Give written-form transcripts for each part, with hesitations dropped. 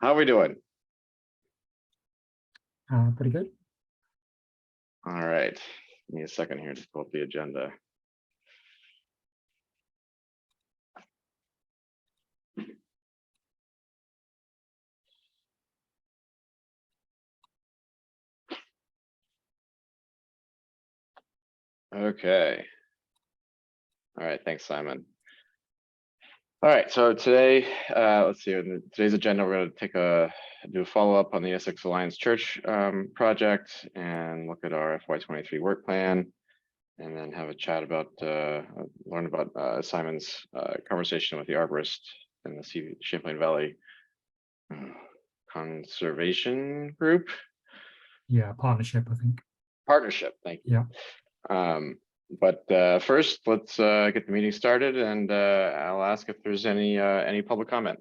How are we doing? Pretty good. All right. Give me a second here to pull up the agenda. Okay. All right. Thanks, Simon. All right. So today, let's see. In today's agenda, we're going to do a follow up on the Essex Alliance Church project and look at our FY23 work plan, and then have a chat about, learn about Simon's conversation with the arborist in the Champlain Valley Conservation Group. Yeah, partnership, I think. Partnership, thank you. Yeah. But first, let's get the meeting started, and I'll ask if there's any public comment.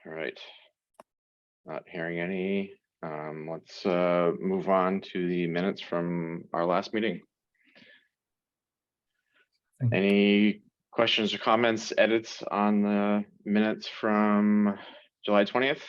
All right, not hearing any. Let's move on to the minutes from our last meeting. Any questions or comments, edits on the minutes from July 20th?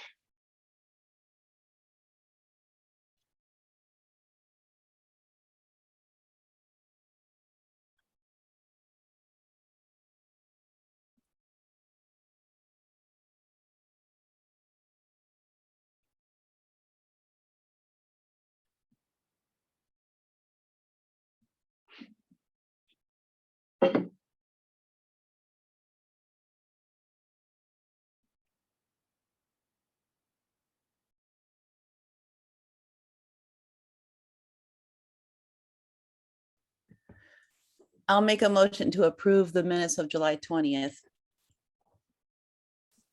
I'll make a motion to approve the minutes of July 20th.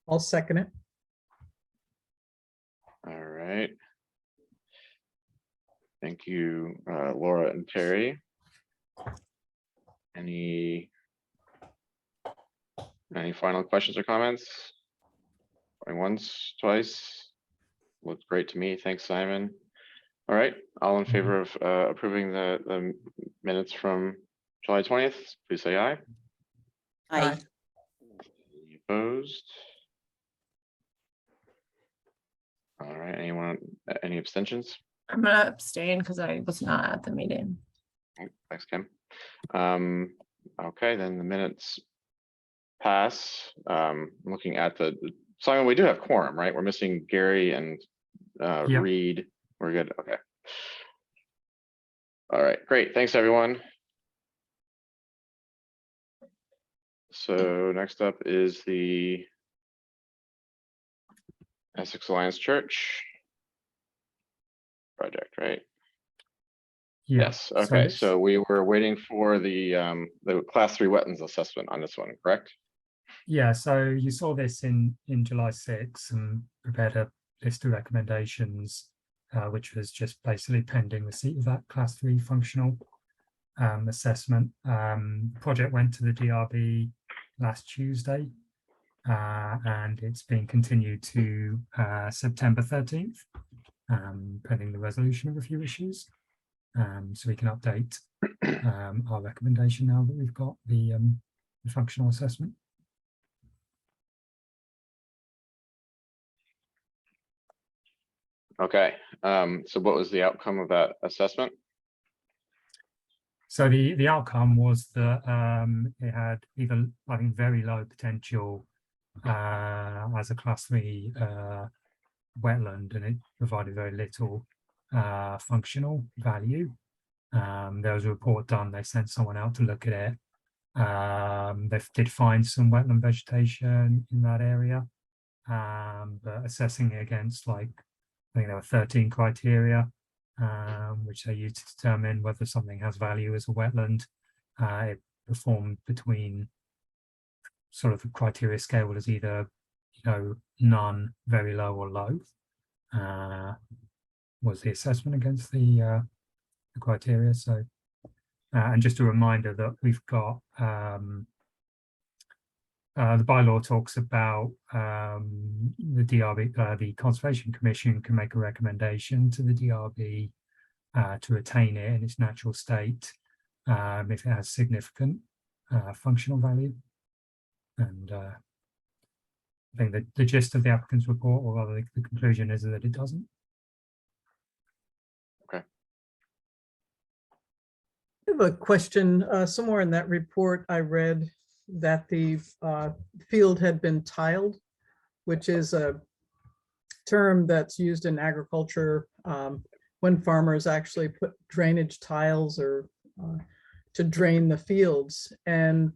I'll second it. All right. Thank you, Laura and Terry. Any final questions or comments? Going once, twice? Looks great to me. Thanks, Simon. All right, all in favor of approving the minutes from July 20th, please say aye. Aye. Any opposed? All right, anyone, any abstentions? I'm gonna abstain because I was not at the meeting. Okay, thanks, Kim. Okay, then the minutes pass. Looking at Simon, we do have quorum, right? We're missing Gary and Yeah. Reed. We're good. Okay. All right, great. Thanks, everyone. So next up is the Essex Alliance Church project, right? Yeah. Yes. Okay. So we were waiting for the class 3 wetlands assessment on this one, correct? Yeah, so you saw this in July 6 and prepared a list of recommendations, which was just basically pending receipt of that class 3 functional assessment. The project went to the DRB last Tuesday, and it's been continued to September 13th, pending the resolution of a few issues. So we can update our recommendation now that we've got the functional assessment. Okay. So what was the outcome of that assessment? So the outcome was that it had either, I think, very low potential as a class 3 wetland, and it provided very little functional value. There was a report done, they sent someone out to look at it. They did find some wetland vegetation in that area, but assessing it against, like, I think there were 13 criteria which they used to determine whether something has value as a wetland. It performed between sort of the criteria scale as either, none, very low, or low. Was the assessment against the criteria. So, and just a reminder that we've got the bylaw talks about the DRB, the Conservation Commission can make a recommendation to the DRB to retain it in its natural state if it has significant functional value. And I think that the gist of the applicant's report, or rather the conclusion, is that it doesn't. Okay. I have a question. Somewhere in that report, I read that the field had been tiled, which is a term that's used in agriculture when farmers actually put drainage tiles or to drain the fields. And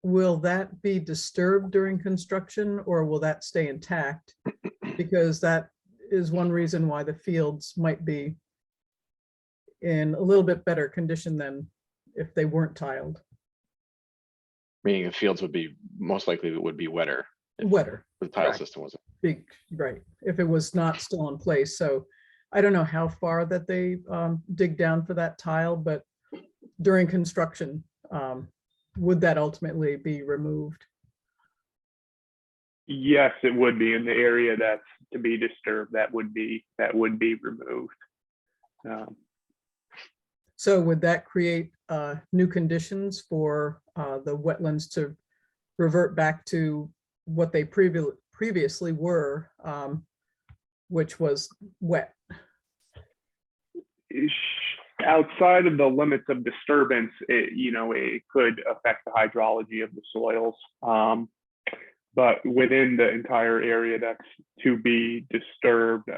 will that be disturbed during construction, or will that stay intact? Because that is one reason why the fields might be in a little bit better condition than if they weren't tiled. Meaning the fields would be, most likely it would be wetter. If Wetter, the tile correct. system wasn't. big, right, if it was not still in place. So I don't know how far that they dig down for that tile, but during construction, would that ultimately be removed? Yes, it would be in the area that's to be disturbed. That would be removed. So would that create new conditions for the wetlands to revert back to what they previously were, which was wet? Outside of the limits of disturbance, it could affect the hydrology of the soils. But within the entire area that's to be disturbed,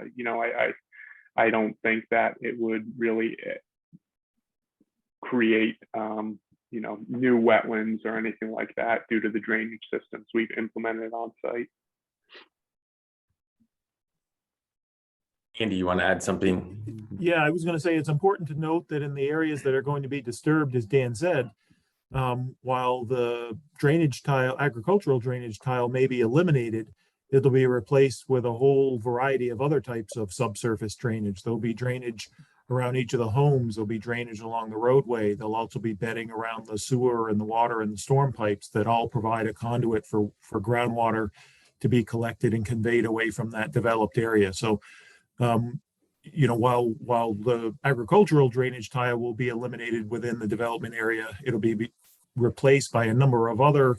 I don't think that it would really create, new wetlands or anything like that due to the drainage systems we've implemented on site. Andy, you want to add something? Yeah, I was going to say it's important to note that in the areas that are going to be disturbed, as Dan said, while the drainage tile, agricultural drainage tile may be eliminated, it'll be replaced with a whole variety of other types of subsurface drainage. There'll be drainage around each of the homes. There'll be drainage along the roadway. There'll also be bedding around the sewer and the water and the storm pipes that all provide a conduit for groundwater to be collected and conveyed away from that developed area. So while the agricultural drainage tile will be eliminated within the development area, it'll be replaced by a number of other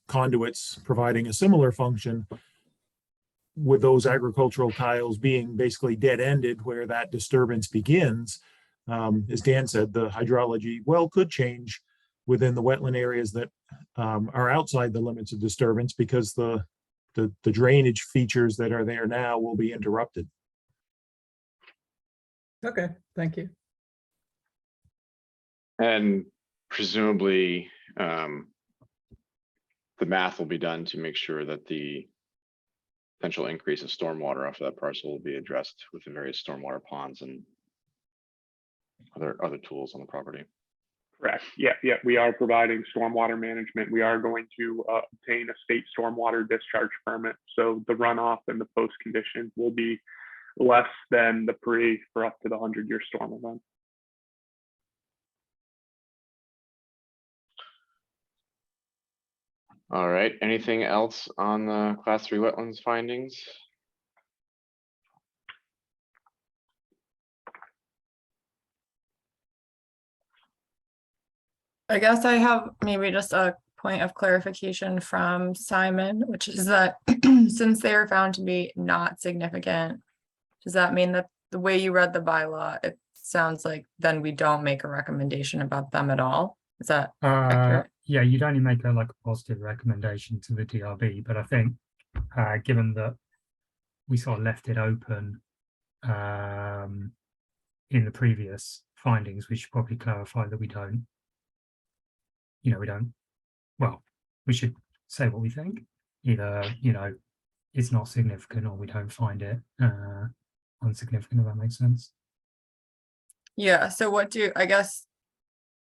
conduits providing a similar function, with those agricultural tiles being basically dead-ended where that disturbance begins. As Dan said, the hydrology could change within the wetland areas that are outside the limits of disturbance, because the drainage features that are there now will be interrupted. Okay, thank you. And presumably, the math will be done to make sure that the potential increase of stormwater off of that parcel will be addressed with the various stormwater ponds and other tools on the property. Correct. Yeah. We are providing stormwater management. We are going to obtain a state stormwater discharge permit. So the runoff and the post conditions will be less than the pre for up to the 100-year storm event. All right, anything else on the class 3 wetlands findings? I guess I have maybe just a point of clarification from Simon, which is that since they are found to be not significant, does that mean that the way you read the bylaw, it sounds like then we don't make a recommendation about them at all? Is that accurate? Yeah, you'd only make a positive recommendation to the DRB, but I think given that we sort of left it open in the previous findings, we should probably clarify that we don't. We should say what we think. Either, it's not significant, or we don't find it unsignificant, if that makes sense. Yeah, so I guess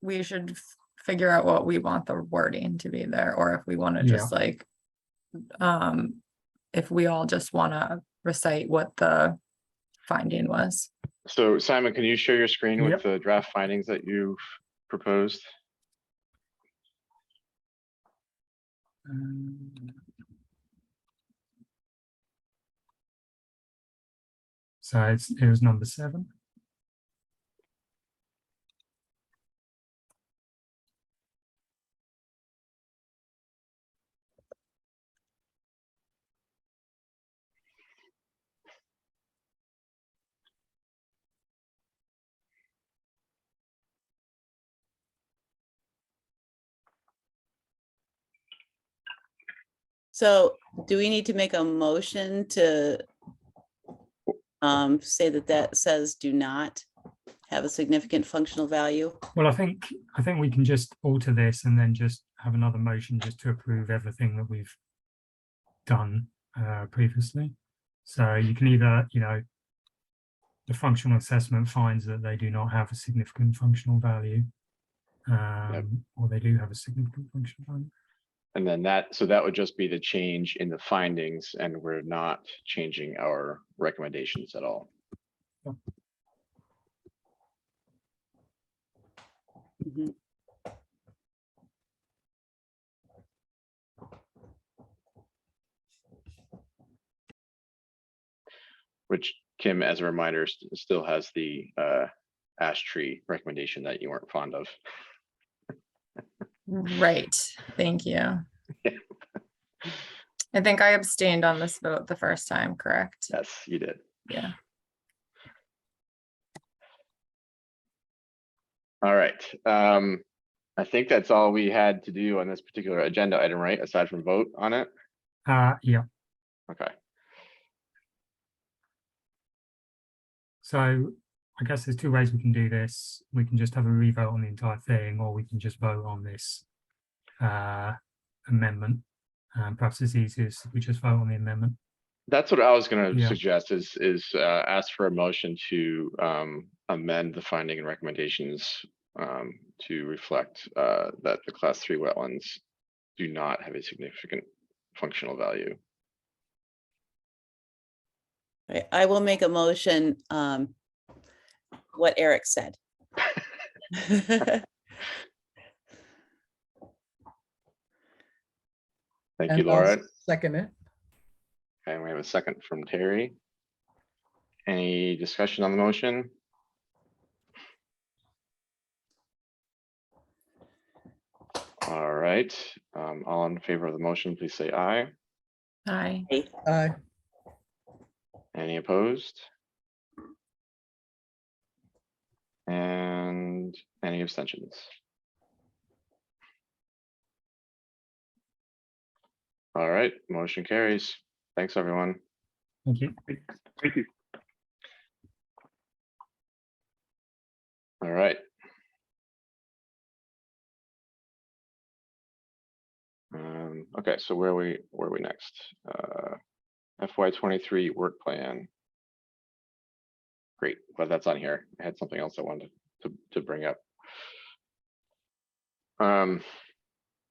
we should figure out what we want the wording to be there, or if we want to just if we all just want to recite what the finding was. So Simon, can you share your screen with the draft findings that you've proposed? So it was number 7. So do we need to make a motion to say that that says do not have a significant functional value? Well, I think we can just alter this and then just have another motion just to approve everything that we've done previously. So you can either, the functional assessment finds that they do not have a significant functional value, or they do have a significant functional value. And then that would just be the change in the findings, and we're not changing our recommendations at all. Mhm. Which, Kim, as a reminder, still has the ash tree recommendation that you weren't fond of. Right, thank you. I think I abstained on this vote the first time, correct? Yes, you did. Yeah. All right. I think that's all we had to do on this particular agenda item, right? Aside from vote on it. Yeah. Okay. So I guess there's two ways we can do this. We can just have a revote on the entire thing, or we can just vote on this amendment. Perhaps it's easiest if we just vote on the amendment. That's what I was going to Yeah. suggest is ask for a motion to amend the finding and recommendations to reflect that the class 3 wetlands do not have a significant functional value. I will make a motion, what Eric said. Thank you, And I'll Laura. second it. And we have a second from Terry. Any discussion on the motion? All right, all in favor of the motion, please say aye. Aye. Aye. Any opposed? And any abstentions? All right, motion carries. Thanks, everyone. Thank you. Thank you. All right. Okay, so where are we next? FY23 work plan. Great, but that's on here. I had something else I wanted to bring up.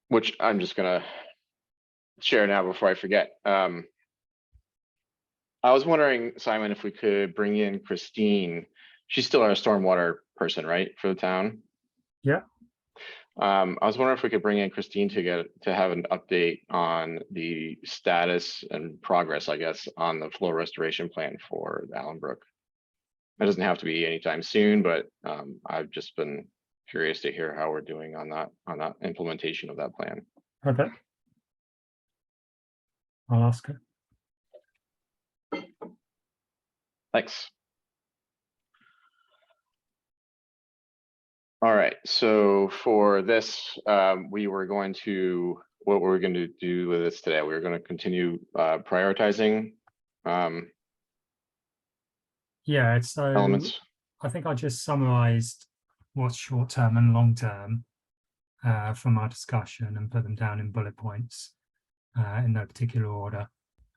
Which I'm just gonna share now before I forget. I was wondering, Simon, if we could bring in Christine. She's still our stormwater person, right, for the town? Yeah. I was wondering if we could bring in Christine to have an update on the status and progress, I guess, on the flow restoration plan for the Allen Brook. It doesn't have to be anytime soon, but I've just been curious to hear how we're doing on that implementation of that plan. Okay. I'll ask her. Thanks. All right, so for this, what we're going to do with this today, we're going to continue prioritizing Yeah, so elements. I think I just summarized what's short term and long term from our discussion and put them down in bullet points in no particular order,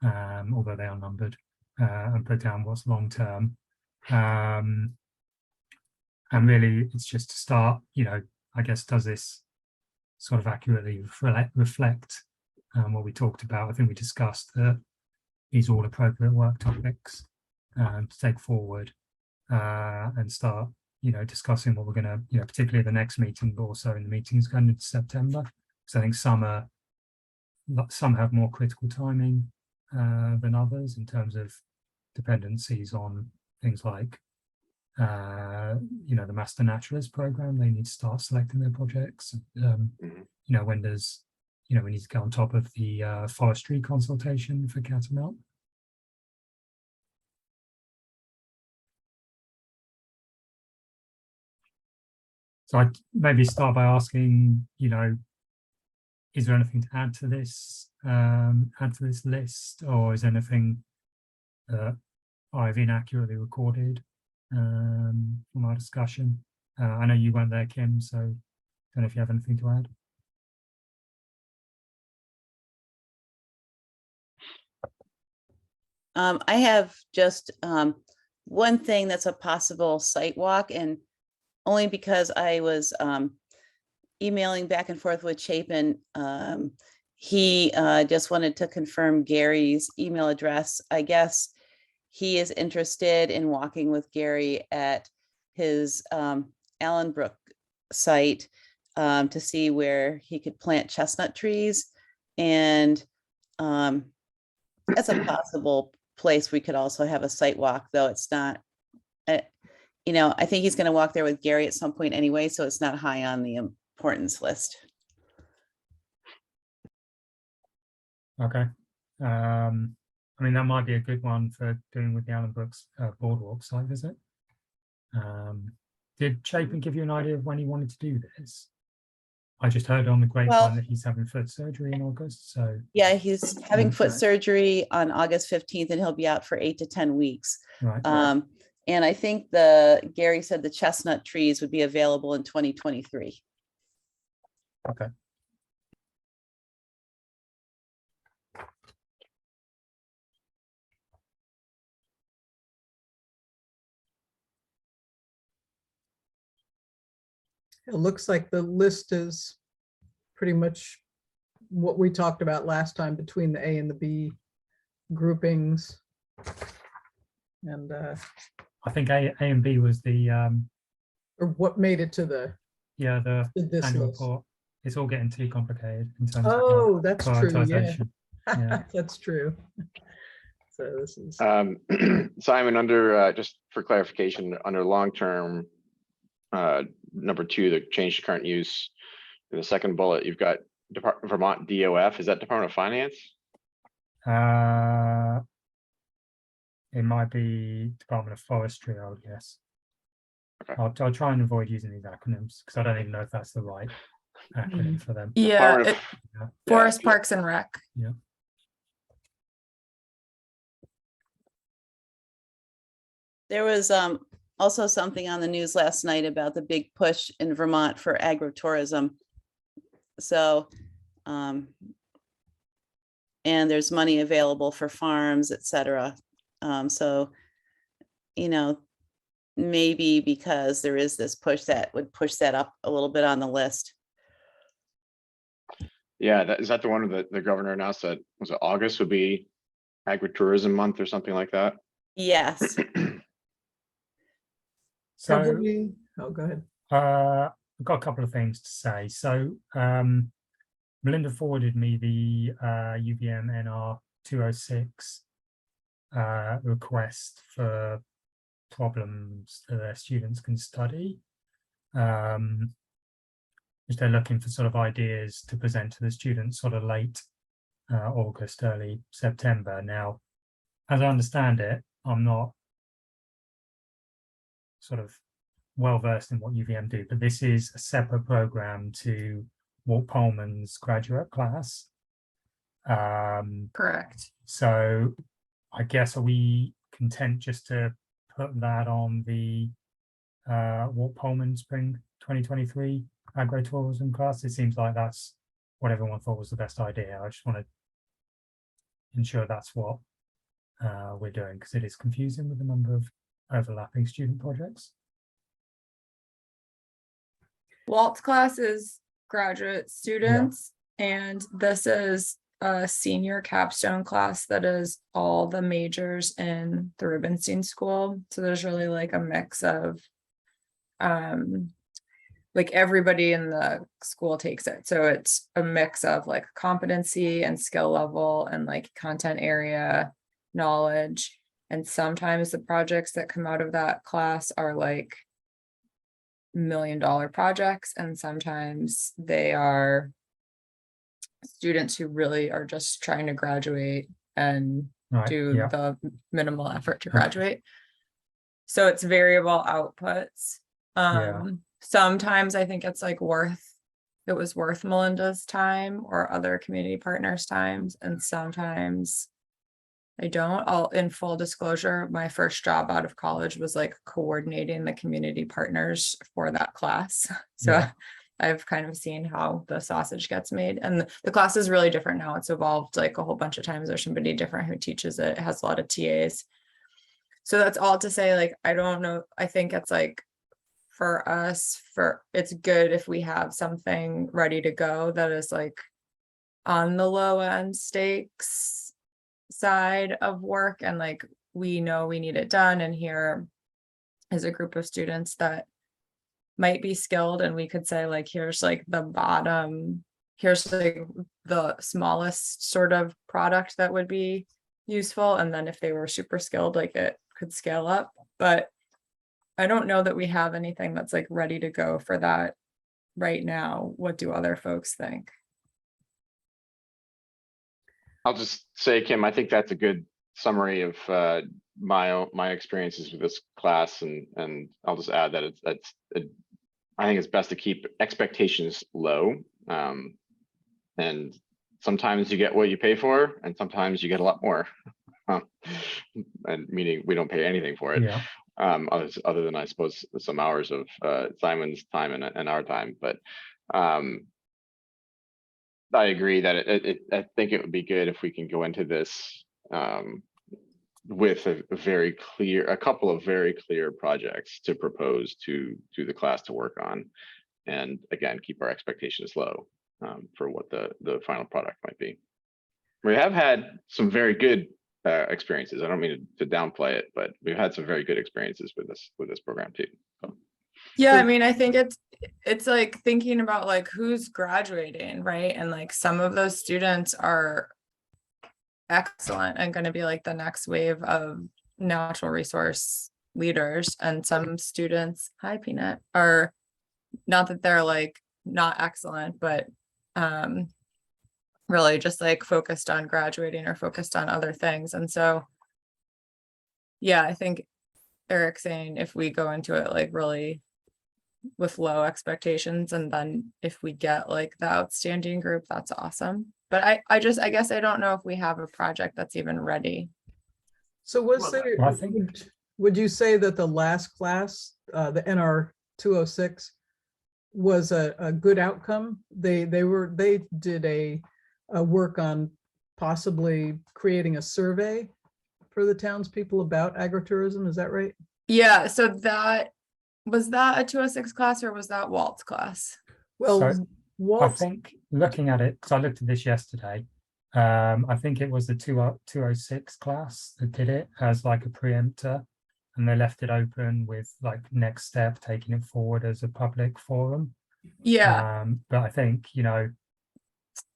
although they are numbered, and put down what's long term. And really, it's just to start, I guess, does this sort of accurately reflect what we talked about? I think we discussed that these are all appropriate work topics to take forward and start, discussing what we're going to, particularly the next meeting, but also in the meetings going into September. Because I think some have more critical timing than others in terms of dependencies on things like the Master Naturalist program. They need to start selecting their projects. When does, we need to get on top of the forestry consultation for Catamount. So I'd maybe start by asking, is there anything to add to this add to this list, or is anything that I've inaccurately recorded from our discussion? I know you weren't there, Kim, so don't know if you have anything to add. I have just one thing that's a possible site walk, and only because I was emailing back and forth with Chapin. He just wanted to confirm Gary's email address. I guess he is interested in walking with Gary at his Allenbrook site to see where he could plant chestnut trees. And that's a possible place we could also have a site walk, though it's not, you know, I think he's going to walk there with Gary at some point anyway, so it's not high on the importance list. Okay. I mean, that might be a good one for doing with the Allenbrooks boardwalk site visit. Did Chapin give you an idea of when he wanted to do this? I just heard on the grapevine Well, that he's having foot surgery in August, so. Yeah, he's having foot Okay. surgery on August 15th, and he'll be out for 8 to 10 weeks. Right. And I think Gary said the chestnut trees would be available in 2023. Okay. It looks like the list is pretty much what we talked about last time between the A and the B groupings. And I think A and B was the or what made it to the this annual list. report. It's all getting too complicated in terms Oh, of that's true. Yeah, prioritization. Yeah. that's true. So this is Simon, under just for clarification, under long-term number 2, the change to current use, in the second bullet, you've got Vermont DOF. Is that Department of Finance? It might be Department of Forestry, I would guess. Okay. I'll try and avoid using these acronyms because I don't even know if that's the right acronym for them. Yeah, Department of- Yeah. Forest Yeah. Parks and Rec. There was also something on the news last night about the big push in Vermont for agritourism. So, and there's money available for farms, et cetera. So, you know, maybe because there is this push, that would push that up a little bit on the list. Yeah, is that the one that the governor announced that, was it August would be agritourism month or something like that? Yes. So oh, go ahead. I've got a couple of things to say. So Melinda forwarded me the UVM NR 206 request for problems that their students can study. Which they're looking for sort of ideas to present to the students sort of late August, early September. Now, as I understand it, I'm not sort of well versed in what UVM do, but this is a separate program to Walt Pullman's graduate class. Correct. So I guess, are we content just to put that on the Walt Pullman Spring 2023 agritourism class? It seems like that's what everyone thought was the best idea. I just want to ensure that's what we're doing, because it is confusing with the number of overlapping student projects. Walt's class is graduate students, and this is a senior capstone class that is all the majors in the Rubenstein School. So there's really like a mix of like everybody in the school takes it. So it's a mix of like competency and skill level and like content area knowledge. And sometimes the projects that come out of that class are like $1 million projects, and sometimes they are students who really are just trying to graduate and Right. do Yeah. the minimal effort to graduate. So it's variable outputs. Yeah. Sometimes I think it's like worth it was worth Melinda's time or other community partners' times, and sometimes I don't. I'll, in full disclosure, my first job out of college was like coordinating the community partners for that class. So Yeah. I've kind of seen how the sausage gets made, and the class is really different now. It's evolved like a whole bunch of times. There's somebody different who teaches it. It has a lot of TAs. So that's all to say, like, I don't know. I think it's like for us, it's good if we have something ready to go that is like on the low end stakes side of work, and like we know we need it done, and here is a group of students that might be skilled, and we could say like, here's like the bottom, here's like the smallest sort of product that would be useful, and then if they were super skilled, like it could scale up. But I don't know that we have anything that's like ready to go for that right now. What do other folks think? I'll just say, Kim, I think that's a good summary of my experiences with this class, and I'll just add that I think it's best to keep expectations low, and sometimes you get what you pay for, and sometimes you get a lot more, and meaning we don't pay anything for it. Yeah. Other than I suppose some hours of Simon's time and our time, but I agree that I think it would be good if we can go into this with a couple of very clear projects to propose to the class to work on, and again keep our expectations low for what the final product might be. We have had some very good experiences. I don't mean to downplay it, but we've had some very good experiences with this program too. So. Yeah, I mean, I think it's like thinking about like who's graduating, right? And like some of those students are excellent and going to be like the next wave of natural resource leaders, and some students, hi Peanut, are not that they're like not excellent, but really just like focused on graduating or focused on other things. And so yeah, I think Eric's saying if we go into it like really with low expectations, and then if we get like the outstanding group, that's awesome. But I guess I don't know if we have a project that's even ready. So was there, Well, I think- would you say that the last class, the NR 206, was a good outcome? They did a work on possibly creating a survey for the townspeople about agritourism. Is that right? Yeah, so was that a 206 class or was that Walt's class? Well, So, I Walt, think looking at it, because I looked at this yesterday, I think it was the 206 class that did it as like a preemptor, and they left it open with like next step, taking it forward as a public forum. Yeah. But I think,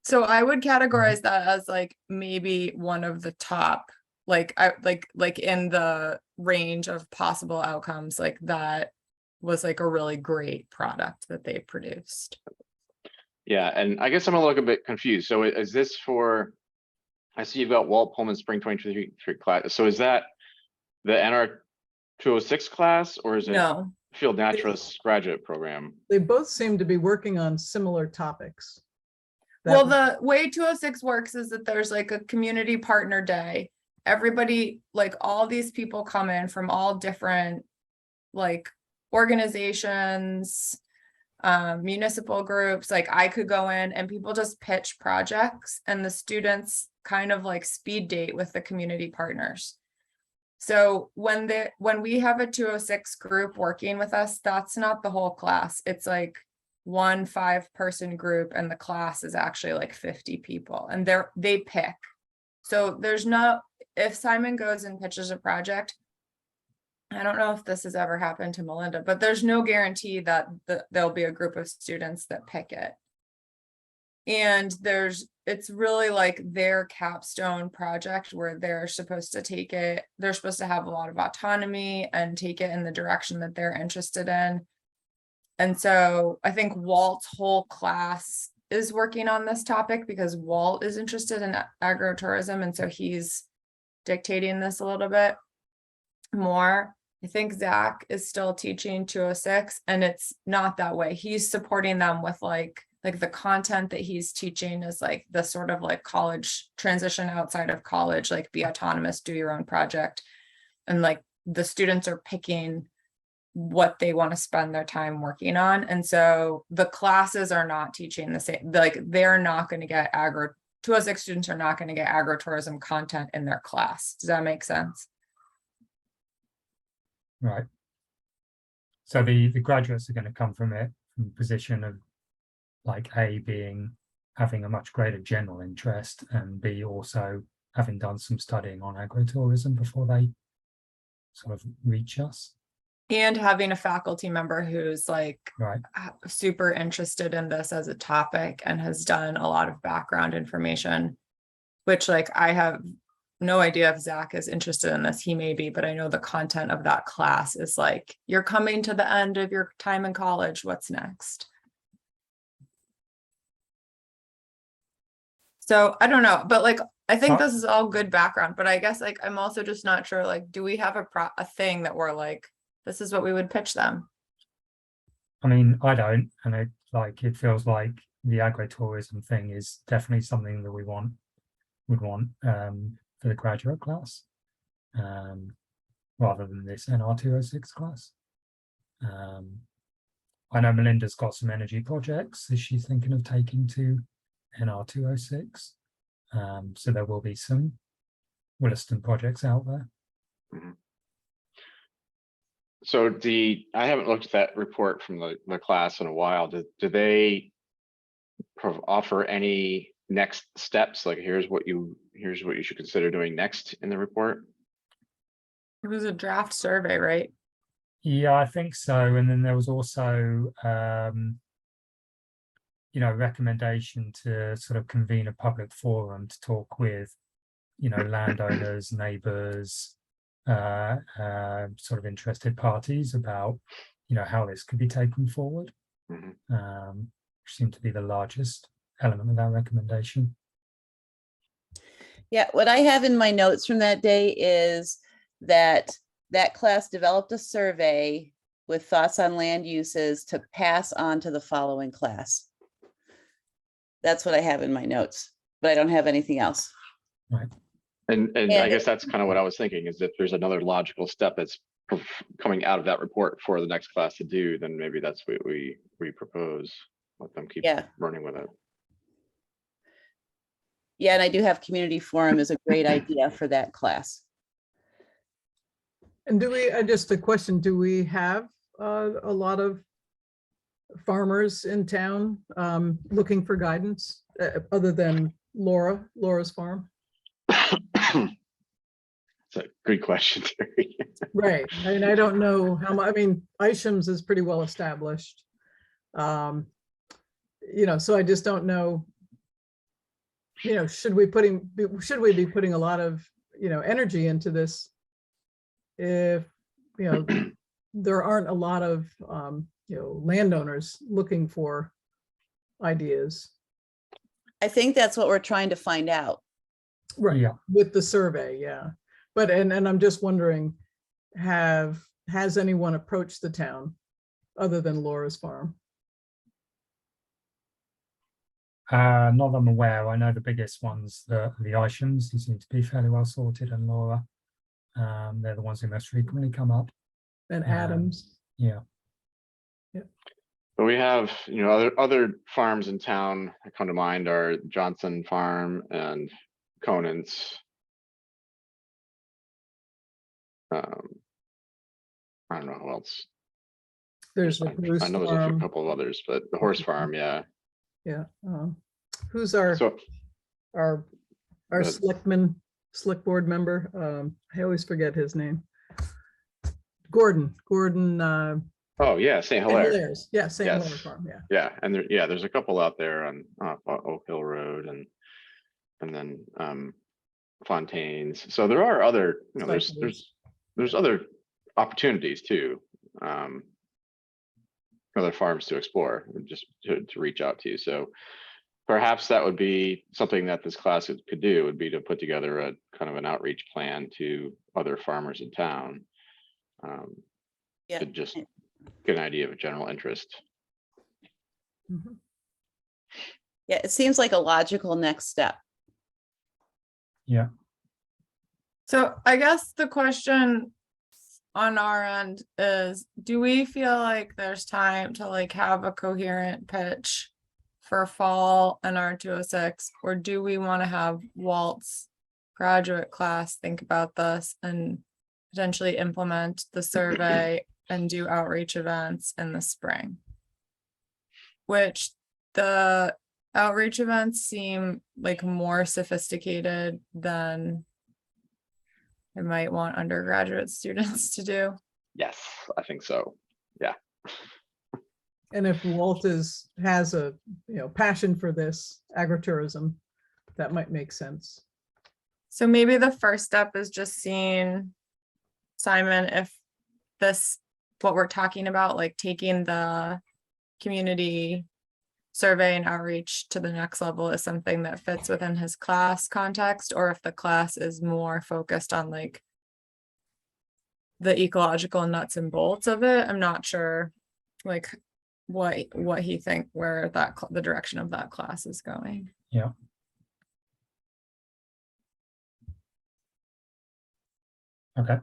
So I would categorize that as like maybe one of the top, like like in the range of possible outcomes, like that was like a really great product that they produced. Yeah, and I guess I'm a little bit confused. So is this for? I see you've got Walt Pullman Spring 2023 class. So is that the NR 206 class, or is it No, Field Naturalist graduate program? they both seem to be working on similar topics. well, That- the way 206 works is that there's like a community partner day. Everybody, like all these people come in from all different like organizations, municipal groups. Like I could go in and people just pitch projects, and the students kind of like speed date with the community partners. So when we have a 206 group working with us, that's not the whole class. It's like 1 5-person group, and the class is actually like 50 people, and they pick. So there's no, if Simon goes and pitches a project, I don't know if this has ever happened to Melinda, but there's no guarantee that there'll be a group of students that pick it. And it's really like their capstone project where they're supposed to take it. They're supposed to have a lot of autonomy and take it in the direction that they're interested in. And so I think Walt's whole class is working on this topic because Walt is interested in agritourism. And so he's dictating this a little bit more. I think Zach is still teaching 206, and it's not that way. He's supporting them with like like the content that he's teaching is like the sort of like college transition outside of college, like be autonomous, do your own project. And like the students are picking what they want to spend their time working on. And so the classes are not teaching the same, like they're not going to get 206 students are not going to get agritourism content in their class. Does that make sense? Right. So the graduates are going to come from it from the position of like A being having a much greater general interest, and B also having done some studying on agritourism before they sort of reach us. And having a faculty member who's like Right. super interested in this as a topic and has done a lot of background information, which like I have no idea if Zach is interested in this. He may be, but I know the content of that class is like, you're coming to the end of your time in college. What's next? So I don't know, but like, I think this is all good background, but I guess like, I'm also just not sure, like, do we have a thing that we're like, this is what we would pitch them? I mean, I don't, and it feels like the agritourism thing is definitely something that would want for the graduate class, rather than this NR206 class. I know Melinda's got some energy projects that she's thinking of taking to NR206. So there will be some Williston projects out there. Mhm. So I haven't looked at that report from the class in a while. Do they offer any next steps? Like here's what you should consider doing next in the report? It was a draft survey, right? Yeah, I think so. And then there was also, recommendation to sort of convene a public forum to talk with, landowners, neighbors, sort of interested parties about, how this could be taken forward. Mhm. Which seemed to be the largest element of that recommendation. Yeah, what I have in my notes from that day is that class developed a survey with thoughts on land uses to pass on to the following class. That's what I have in my notes, but I don't have anything else. Right. And I guess that's kind of what I was thinking, is if there's another logical step that's coming out of that report for the next class to do, then maybe that's what we propose. Let them keep running with it. Yeah, and I do have community forum is a great idea for that class. And just a question, do we have a lot of farmers in town looking for guidance other than Laura's farm? It's a good question, Terry. Right. I mean, I don't know how much, I mean, Isham's is pretty well established. So I just don't know, should we be putting a lot of, energy into this if, there aren't a lot of, landowners looking for ideas. I think that's what we're trying to find out. Right. Yeah. With the survey, yeah. But, and I'm just wondering, has anyone approached the town other than Laura's farm? Not that I'm aware. I know the biggest ones, the Ishams, who seem to be fairly well sorted, and Laura. They're the ones who most frequently come up. And Adams. Yeah. But we have, other farms in town that come to mind are Johnson Farm and Conant's. I don't know who else. There's the I Bruce know there's a farm. couple of others, but the horse farm, yeah. Yeah. Who's our So selectman, select board member? I always forget his name. Gordon. oh yeah, St. Hilaire. Hilaire's. Yeah, St. Yes. Hilaire Farm. Yeah. Yeah, and there's a couple out there on Oak Hill Road and then Fontaine's. So there are other, there's other opportunities too. Other farms to explore, just to reach out to. So perhaps that would be something that this class could do, would be to put together a kind of an outreach plan to other farmers in town. To just get an idea of a general interest. Mhm. Yeah, it seems like a logical next step. Yeah. So I guess the question on our end is, do we feel like there's time to like have a coherent pitch for fall and our 206, or do we want to have Walt's graduate class think about this and potentially implement the survey and do outreach events in the spring? Which the outreach events seem like more sophisticated than I might want undergraduate students to do. Yes, I think so. Yeah. And if Walt has a passion for this agritourism, that might make sense. So maybe the first step is just seeing, Simon, if what we're talking about, like taking the community survey and outreach to the next level, is something that fits within his class context, or if the class is more focused on like the ecological nuts and bolts of it. I'm not sure like what he think where the direction of that class is going. Yeah. Okay.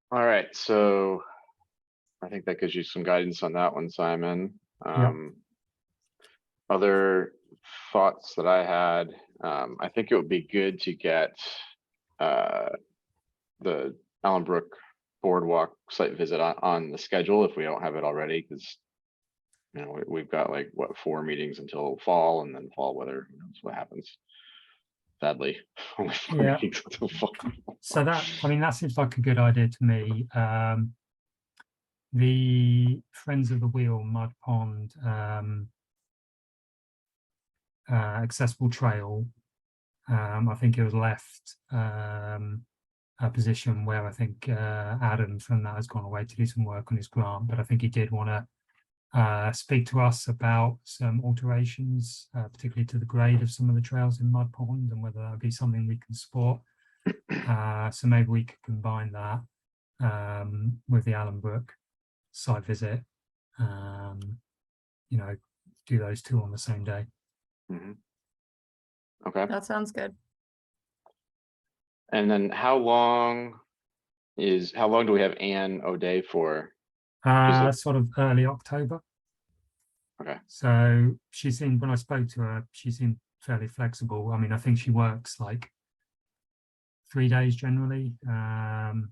All right, so I think that gives you some guidance on that one, Simon. Yeah. Other thoughts that I had, I think it would be good to get the Allenbrook Boardwalk site visit on the schedule if we don't have it already, because we've got like what 4 meetings until fall, and then fall weather, who knows what happens. Sadly, only 4 Yeah. meetings until fall. So that seems like a good idea to me. The Friends of the Wheel Mud Pond accessible trail, I think it was left a position where I think Adam from that has gone away to do some work on his grant, but I think he did want to speak to us about some alterations, particularly to the grade of some of the trails in Mud Pond, and whether that would be something we can support. So maybe we could combine that with the Allenbrook site visit, do those 2 on the same day. Mhm. Okay, That sounds good. and then how long do we have Anne O'Day for? Sort of early October. Okay. So when I spoke to her, she seemed fairly flexible. I mean, I think she works like 3 days generally, and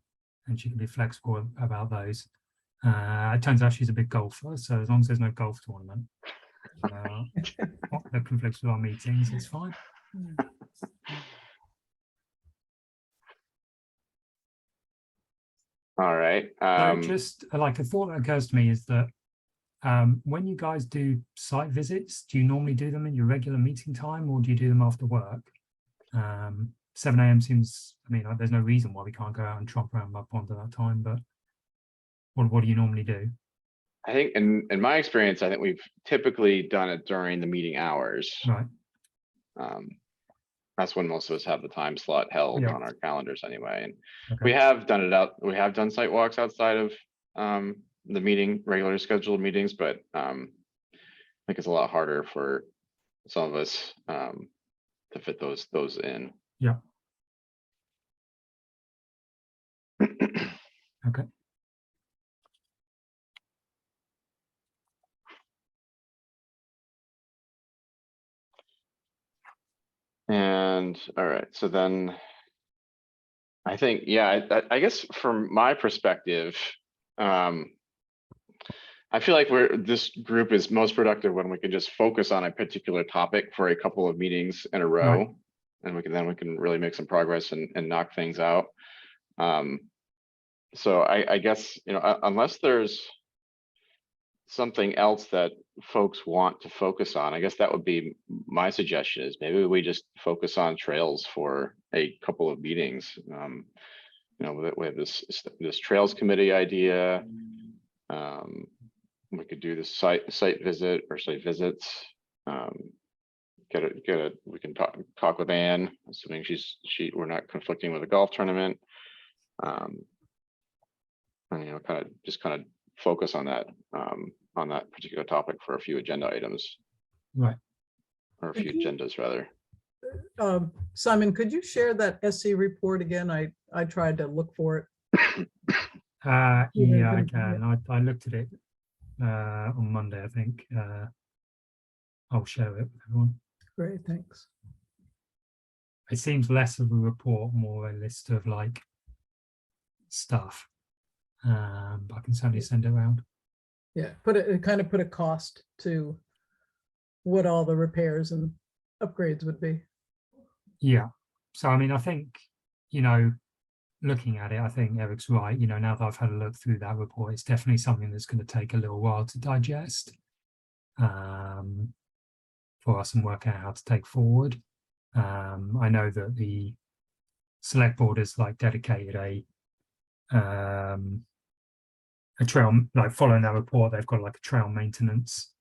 she can be flexible about those. It turns out she's a big golfer, so as long as there's no golf tournament that conflicts with our meetings, it's fine. All right. So just like a thought that occurs to me is that when you guys do site visits, do you normally do them in your regular meeting time, or do you do them after work? 7 a.m. seems, like there's no reason why we can't go out and tromp around Mud Pond at that time, but what do you normally do? I think in my experience, I think we've typically done it during the meeting hours. Right. That's when most of us have the time slot held Yeah. on our calendars anyway. And Okay. we have done site walks outside of the regular scheduled meetings, but I think it's a lot harder for some of us to fit those in. Yeah. Okay. And all right, so then I think, yeah, I guess from my perspective, I feel like this group is most productive when we can just focus on a particular topic for a couple of meetings in a row, Right. and we can really make some progress and knock things out. So I guess, unless there's something else that folks want to focus on, I guess that would be my suggestion, is maybe we just focus on trails for a couple of meetings. We have this trails committee idea. We could do the site visit or site visits. we can talk with Anne, assuming we're not conflicting with a golf tournament. And, you know, kind of focus on that particular topic for a few agenda items, Right. or a Could few you- agendas rather. Simon, could you share that SC report again? I tried to look for it. Yeah, Yeah, I good. can. I looked at it on Monday, I think. I'll share it with everyone. Great, thanks. It seems less of a report, more a list of like stuff. But I can certainly send it around. Yeah, kind of put a cost to what all the repairs and upgrades would be. Yeah. So I mean, I think, you know, looking at it, I think Eric's right. You know, now that I've had a look through that report, it's definitely something that's going to take a little while to digest for us and work out how to take forward. I know that the select board has like dedicated a trail, like following that report, they've got like a trail maintenance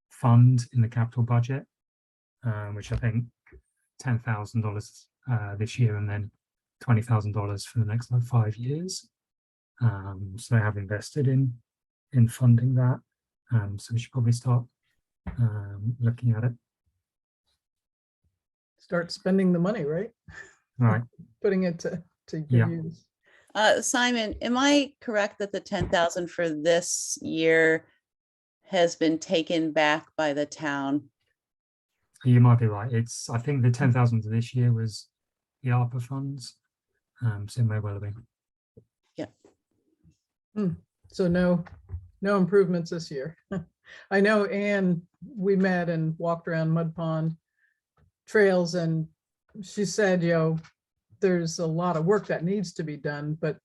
fund in the capital budget, which I think $10,000 this year and then $20,000 for the next like 5 years. So they have invested in funding that. So we should probably start looking at it. Start spending the money, right? Right. Putting it to good Yeah. use. Simon, am I correct that the 10,000 for this year has been taken back by the town? You might be right. I think the 10,000 for this year was the ARPA funds. So it may well have been. So no improvements this year. I know Anne, we met and walked around Mud Pond trails, and she said, you know, there's a lot of work that needs to be done, but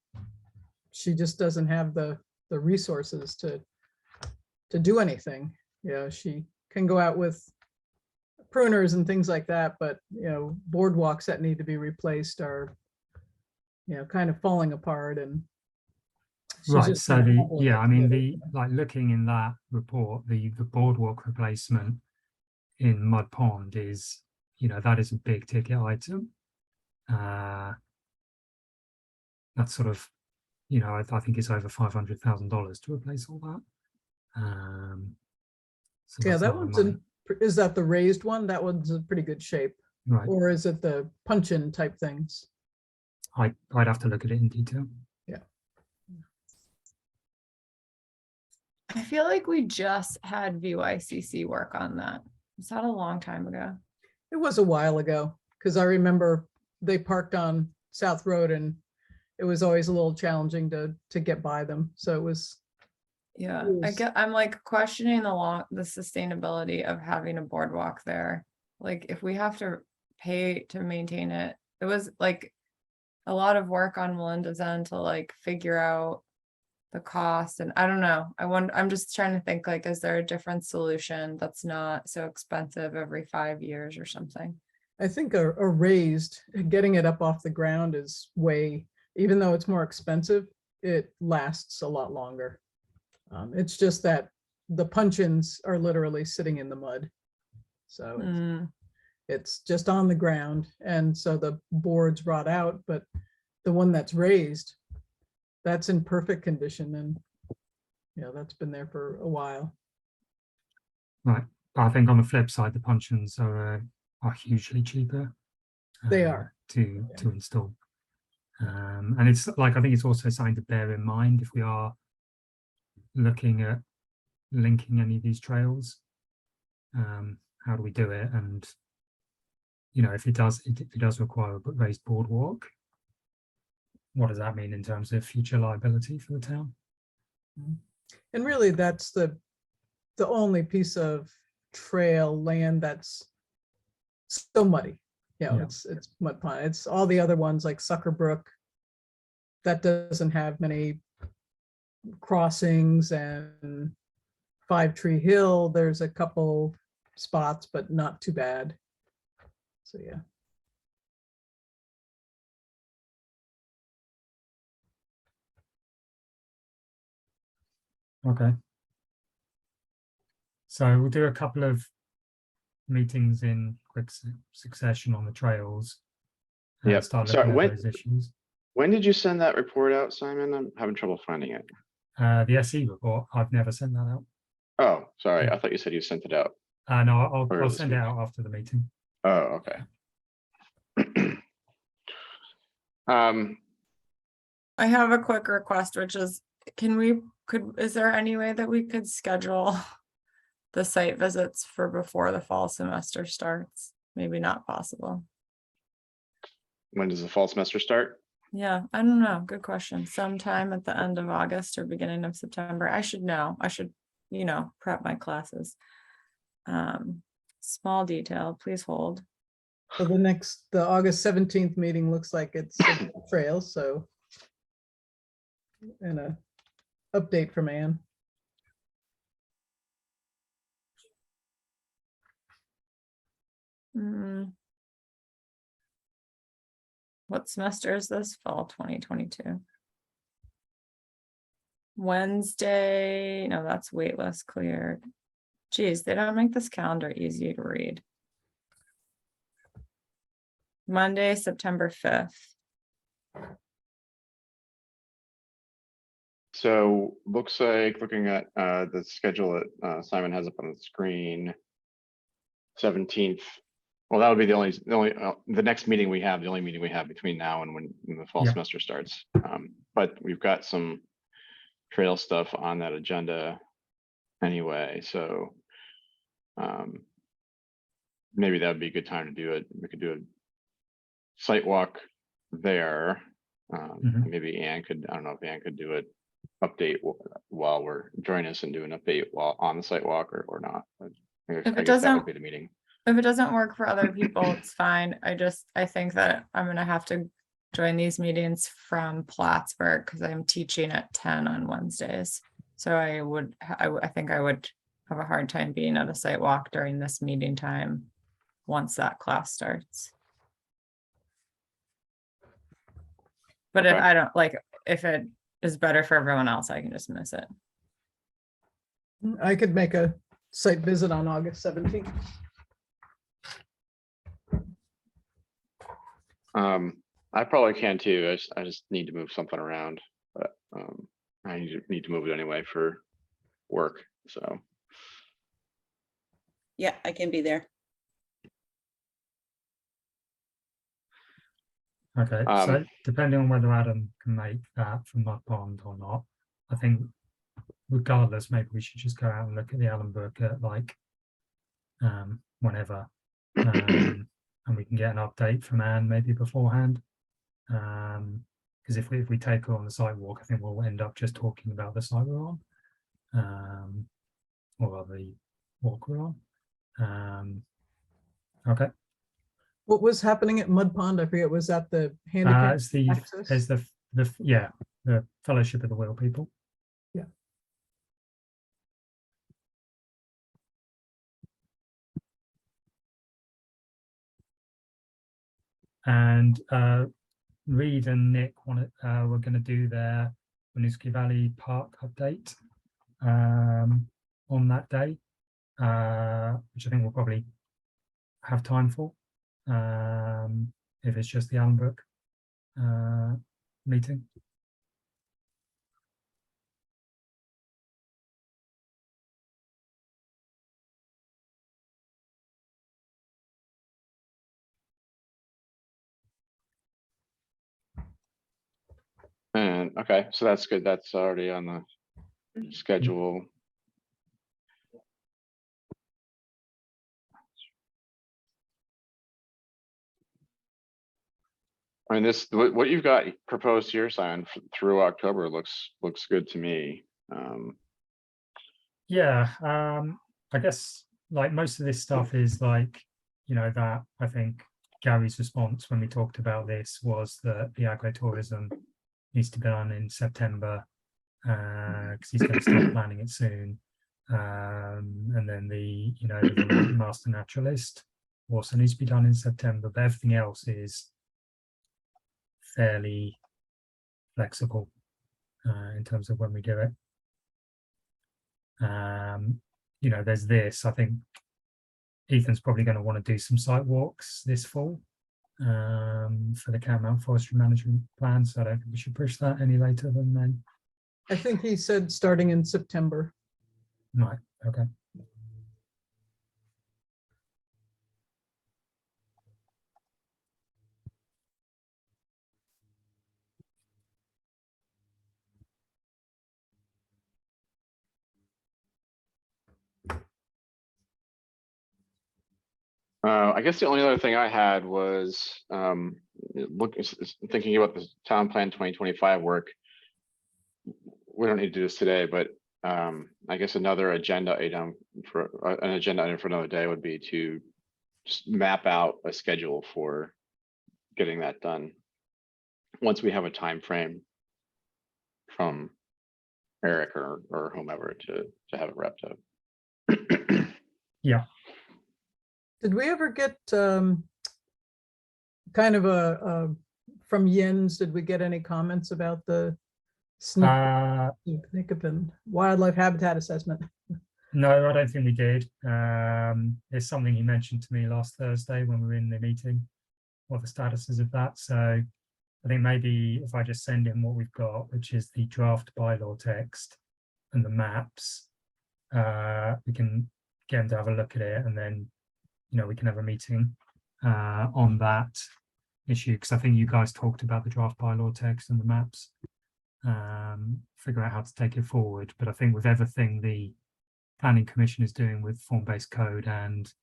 she just doesn't have the resources to do anything. You know, she can go out with pruners and things like that, but you know, boardwalks that need to be replaced are, you know, kind of falling apart, and she's Right. just So not the holding yeah, it I mean together. like looking in that report, the boardwalk replacement in Mud Pond is, you know, that is a big ticket item. That's sort of, you know, I think it's over $500,000 to replace all that. So Yeah, that's a that lot of one's money. is that the raised one? That one's in pretty good shape. Right. Or is it the punch-in type things? I'd have to look at it in detail. I feel like we just had VYCC work on that. Was that a long time ago? It was a while ago, because I remember they parked on South Road and it was always a little challenging to get by them. So it was, Yeah, Yes. I'm like questioning the sustainability of having a boardwalk there. Like if we have to pay to maintain it, it was like a lot of work on Melinda's end to like figure out the cost, and I don't know. I'm just trying to think, like, is there a different solution that's not so expensive every 5 years or something? I think a raised, getting it up off the ground is even though it's more expensive, it lasts a lot longer. It's just that the punch-ins are literally sitting in the mud. So it's just on the ground. And so the boards rot out, but the one that's raised, that's in perfect condition. And, you know, that's been there for a while. Right. But I think on the flip side, the puncheons are hugely cheaper. They are. To install. And it's like, I think it's also something to bear in mind if we are looking at linking any of these trails. How do we do it? And, you know, if it does require a raised boardwalk, what does that mean in terms of future liability for the town? And really, that's the only piece of trail land that's so muddy. You know, Yeah. it's Mud Pond. It's all the other ones like Sucker Brook that doesn't have many crossings, and Five Tree Hill, there's a couple spots, but not too bad. So yeah. Okay. So we'll do a couple of meetings in quick succession on the trails. Yep. Start Sorry, looking at when- those issues. When did you send that report out, Simon? I'm having trouble finding it. The SE report, I've never sent that out. Oh, sorry. Yeah. I thought you said you sent it out. No, Earlier I'll this send it week. out after the meeting. Oh, okay. I have a quick request, which is, is there any way that we could schedule the site visits for before the fall semester starts? Maybe not possible. When does the fall semester start? Yeah, I don't know. Good question. Sometime at the end of August or beginning of September. I should know. I should, prep my classes. Small detail, please hold. So the August 17th meeting looks like it's trail, so. And a update from Anne. What semester is this? Fall 2022. Wednesday, no, that's waitlist cleared. Geez, they don't make this calendar easy to read. Monday, September 5th. So looks like looking at the schedule that Simon has up on the screen. 17th. Well, that would be the next meeting we have, the only meeting we have between now and when the fall Yeah. semester starts. But we've got some trail stuff on that agenda anyway, so maybe that would be a good time to do it. We could do a site walk there. Maybe Anne could, I don't know if Anne could do it update while we're join us and do an update while on the site walk or not. I guess that would be the meeting. If it doesn't work for other people, it's fine. I think that I'm gonna have to join these meetings from Plattsburgh because I'm teaching at 10 on Wednesdays. So I think I would have a hard time being at a site walk during this meeting time once that class starts. But if Okay. I don't if it is better for everyone else, I can just miss it. I could make a site visit on August 17th. I probably can too. I just need to move something around, but I need to move it anyway for work. So Yeah, I can be there. Okay, so depending on whether Adam can make that from Mud Pond or not, I think regardless, maybe we should just go out and look at the Allen book at whenever, and we can get an update from Anne maybe beforehand. Because if we take her on the sidewalk, I think we'll end up just talking about the site we're on, or the walk we're on. Okay. What was happening at Mud Pond? I forget. Was that the handicap It's the access? the Fellowship of the Wheel people. Yeah. And Reed and Nick we're going to do their Winooski Valley Park update on that day, which I think we'll probably have time for. If it's just the Allen book meeting. and okay, so that's good. That's already on the schedule. I mean, what you've got proposed here, Simon, through October looks good to me. Yeah, I guess like most of this stuff is like, that I think Gary's response when we talked about this was that the agritourism needs to be done in September because he's going to start planning it soon. And then the master naturalist also needs to be done in September, but everything else is fairly flexible in terms of when we do it. There's this, I think Ethan's probably going to want to do some site walks this fall for the Catamount Forestry Management Plan. So I don't think we should push that any later than then. I think he said starting in September. Right. Okay. I guess the only other thing I had was thinking about the town plan 2025 work. We don't need to do this today, but I guess another agenda item for another day would be to just map out a schedule for getting that done. Once we have a time frame from Eric or whomever to have it wrapped up. Yeah. Did we ever get kind of a from Jens, did we get any comments about the significant wildlife habitat assessment? No, I don't think we did. There's something he mentioned to me last Thursday when we were in the meeting, what the status is of that. So I think maybe if I just send him what we've got, which is the draft bylaw text and the maps, we can get him to have a look at it, and then we can have a meeting on that issue, because I think you guys talked about the draft bylaw text and the maps, figure out how to take it forward. But I think with everything the Planning Commission is doing with form-based code and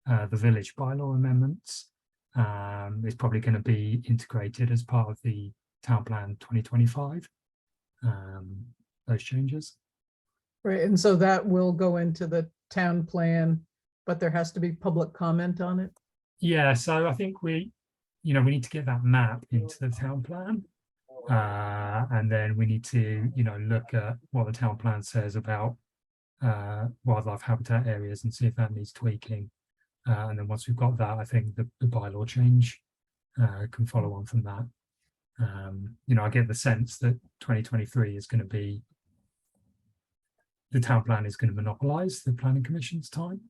the village bylaw amendments, it's probably going to be integrated as part of the town plan 2025, those changes. Right, and so that will go into the town plan, but there has to be public comment on it. Yeah, so I think we need to get that map into the town plan, and then we need to look at what the town plan says about wildlife habitat areas and see if that needs tweaking, and then once we've got that, I think the bylaw change can follow on from that. I get the sense that 2023 is going to be, the town plan is going to monopolize the Planning Commission's time,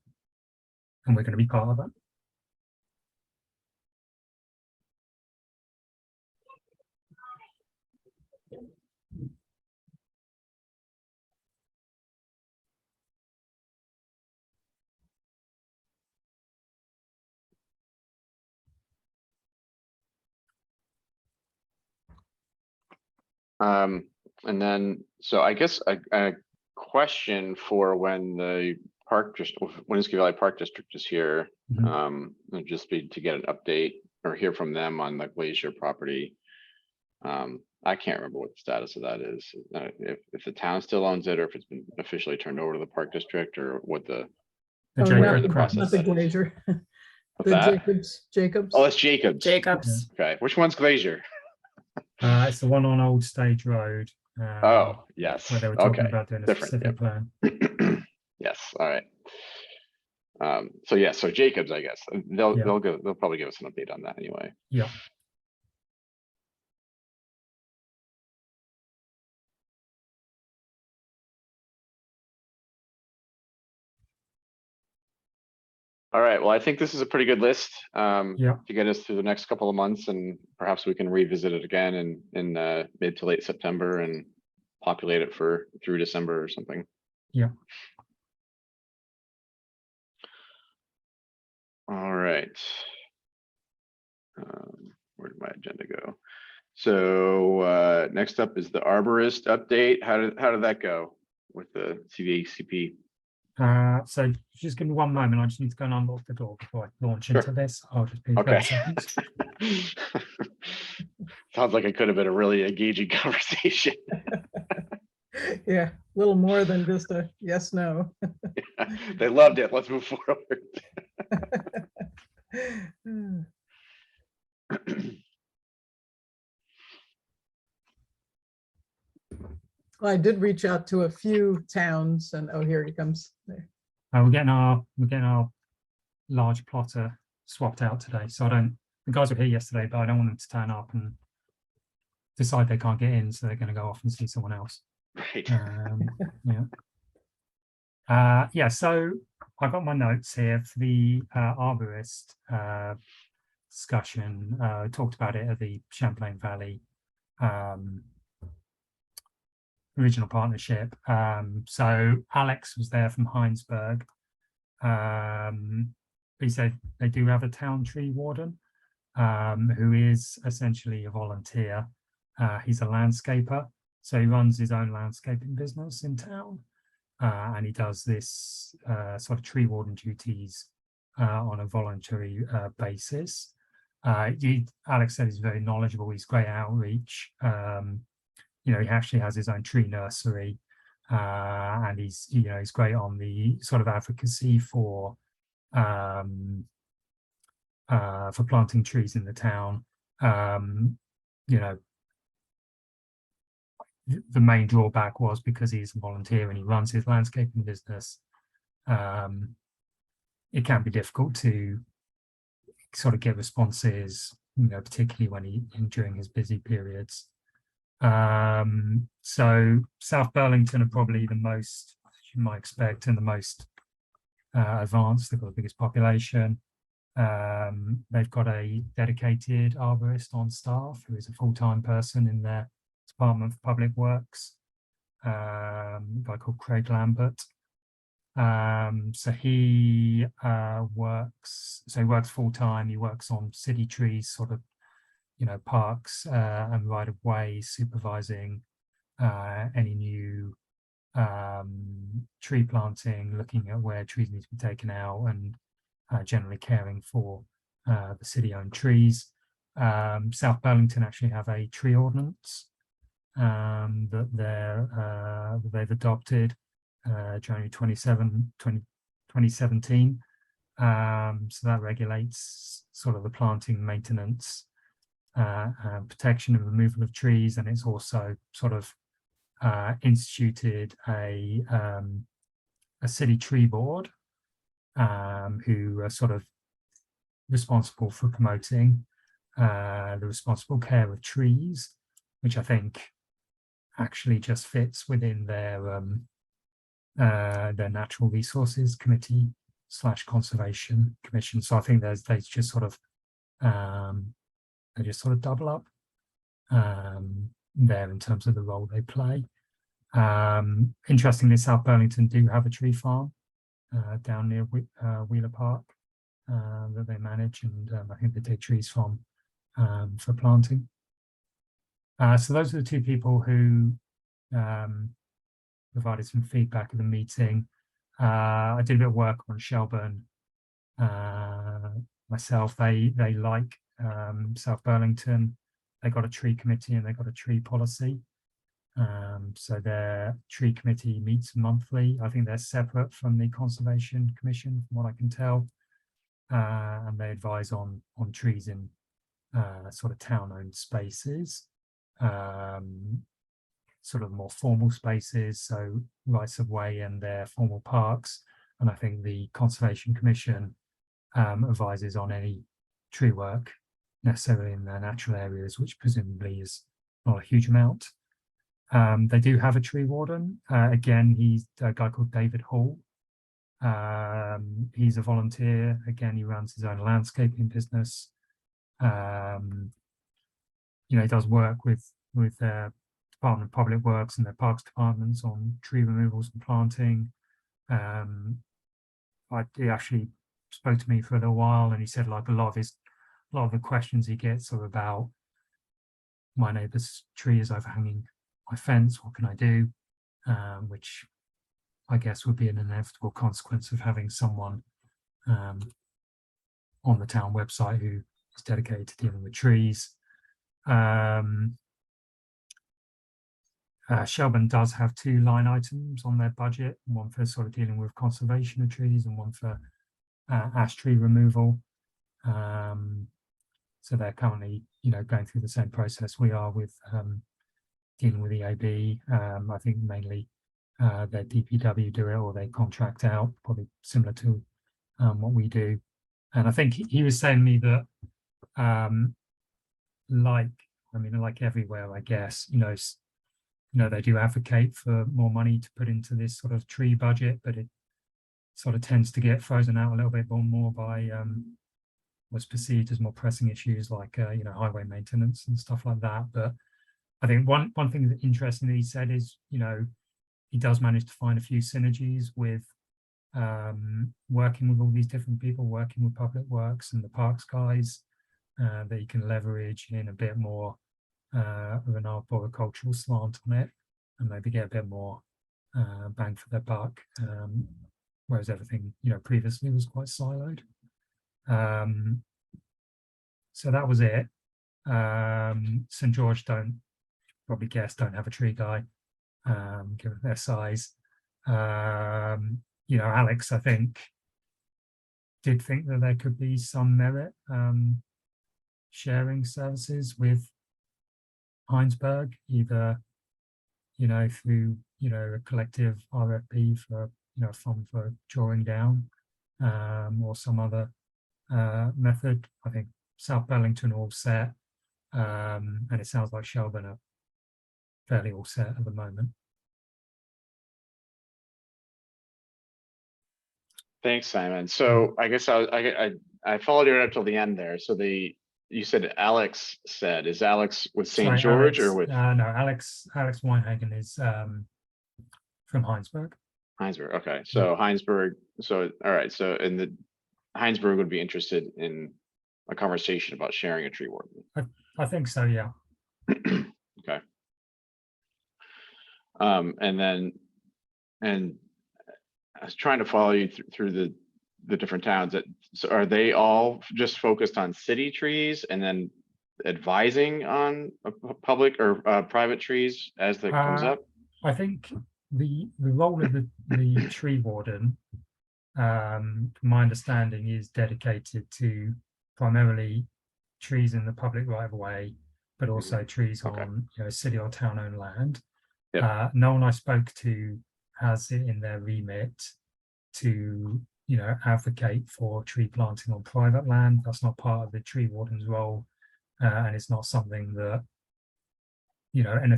and we're going to be part of that. And then, so I guess a question for when the Winooski Valley Park District is here, would just be to get an update or hear from them on the Glacier property. I can't remember what the status of that is. If the town still owns it, or if it's been officially turned over to the Park District, or what the process Not the that is. Glacier. What's The that? Jacobs. Oh, it's Jacobs. Jacobs. Okay, which one's Glacier? It's the one on Old Stage Road. Oh, yes. Where they were talking Okay. about doing a Different, specific plan. Yes, all right. So Jacobs, I guess they'll probably give us an update on that anyway. Yeah. All right, well, I think this is a pretty good list Yeah. to get us through the next couple of months, and perhaps we can revisit it again in mid to late September and populate it through December or something. Yeah. All right. Where did my agenda go? So next up is the arborist update. How did that go with the CVACP? So just give me one moment. I just need to go and unlock the door before I launch Sure. into this. I'll just be Okay. 30 seconds. Sounds like it could have been a really engaging conversation. Yeah, a little more than just a yes, no. They loved it. Let's move forward. Well, I did reach out to a few towns, and oh, here he comes. There. We're getting our large plotter swapped out today. So the guys were here yesterday, but I don't want them to turn up and decide they can't get in, so they're going to go off and see someone else. Right. Yeah. So I got my notes here for the arborist discussion. Talked about it at the Champlain Valley original partnership. So Alex was there from Heinsberg. He said they do have a town tree warden who is essentially a volunteer. He's a landscaper, so he runs his own landscaping business in town, and he does this sort of tree warden duties on a voluntary basis. Alex said he's very knowledgeable. He's great outreach. You know, he actually has his own tree nursery, and he's great on the sort of advocacy for planting trees in the town. You know, the main drawback was because he's a volunteer and he runs his landscaping business. It can be difficult to sort of get responses, you know, particularly when during his busy periods. So South Burlington are probably the most, as you might expect, and the most advanced. They've got the biggest population. They've got a dedicated arborist on staff who is a full-time person in their Department of Public Works, a guy called Craig Lambert. So he works full-time. He works on city trees, sort of, you know, parks and right-of-way, supervising any new tree planting, looking at where trees need to be taken out, and generally caring for the city-owned trees. South Burlington actually have a tree ordinance that they've adopted January 27, 2017. So that regulates sort of the planting, maintenance, protection and removal of trees, and it's also sort of instituted a city tree board who are sort of responsible for promoting the responsible care of trees, which I think actually just fits within their Natural Resources Committee / Conservation Commission. So I think they just sort of double up there in terms of the role they play. Interestingly, South Burlington do have a tree farm down near Wheeler Park that they manage, and I think they take trees from for planting. So those are the two people who provided some feedback at the meeting. I did a bit of work on Shelburne myself. They like South Burlington. They got a tree committee and they got a tree policy. So their tree committee meets monthly. I think they're separate from the Conservation Commission, from what I can tell. And they advise on trees in sort of town-owned spaces, sort of more formal spaces, so rights of way and their formal parks. And I think the Conservation Commission advises on any tree work necessarily in their natural areas, which presumably is not a huge amount. They do have a tree warden. Again, he's a guy called David Hall. He's a volunteer. Again, he runs his own landscaping business. You know, he does work with their Department of Public Works and their parks departments on tree removals and planting. He actually spoke to me for a little while, and he said like a lot of the questions he gets are about, my neighbour's tree is overhanging my fence, what can I do? Which I guess would be an inevitable consequence of having someone on the town website who is dedicated to dealing with trees. Shelburne does have 2 line items on their budget, one for sort of dealing with conservation of trees and one for ash tree removal. So they're currently, you know, going through the same process we are with dealing with EAB. I think mainly their DPW do it, or they contract out, probably similar to what we do. And I think he was saying to me that, like everywhere, I guess, you know, they do advocate for more money to put into this sort of tree budget, but sort of tends to get frozen out a little bit more by what's perceived as more pressing issues like you know, highway maintenance and stuff like that. But I think one thing that interesting that he said is, you know, he does manage to find a few synergies with working with all these different people, working with Public Works and the parks guys, that he can leverage in a bit more of an arboricultural slant on it, and maybe get a bit more bang for their buck, whereas everything, you know, previously was quite siloed. So that was it. St. George don't have a tree guy, given their size. You know, Alex, I think, did think that there could be some merit sharing services with Heinsberg, either, you know, through, you know, a collective RFP for, you know, a fund for drawing down, or some other method. I think South Burlington all set, and it sounds like Shelburne are fairly all set at the moment. Thanks, Simon. So I guess I followed you up till the end there. So you said Alex said, is Alex with St. Sorry, George Alex, or with no, Alex Weinhagen is from Heinsberg. Heinsberg? Okay, so Heinsberg. So all right. So Heinsberg would be interested in a conversation about sharing a tree warden. I think so, yeah. Okay. And I was trying to follow you through the different towns. So are they all just focused on city trees and then advising on public or private trees as that comes up? I think the role of the tree warden, from my understanding, is dedicated to primarily trees in the public right of way, but also trees on, you know, city or town owned land. Yep. No one I spoke to has it in their remit to, you know, advocate for tree planting on private land. That's not part of the tree warden's role, and it's not something that, you know, any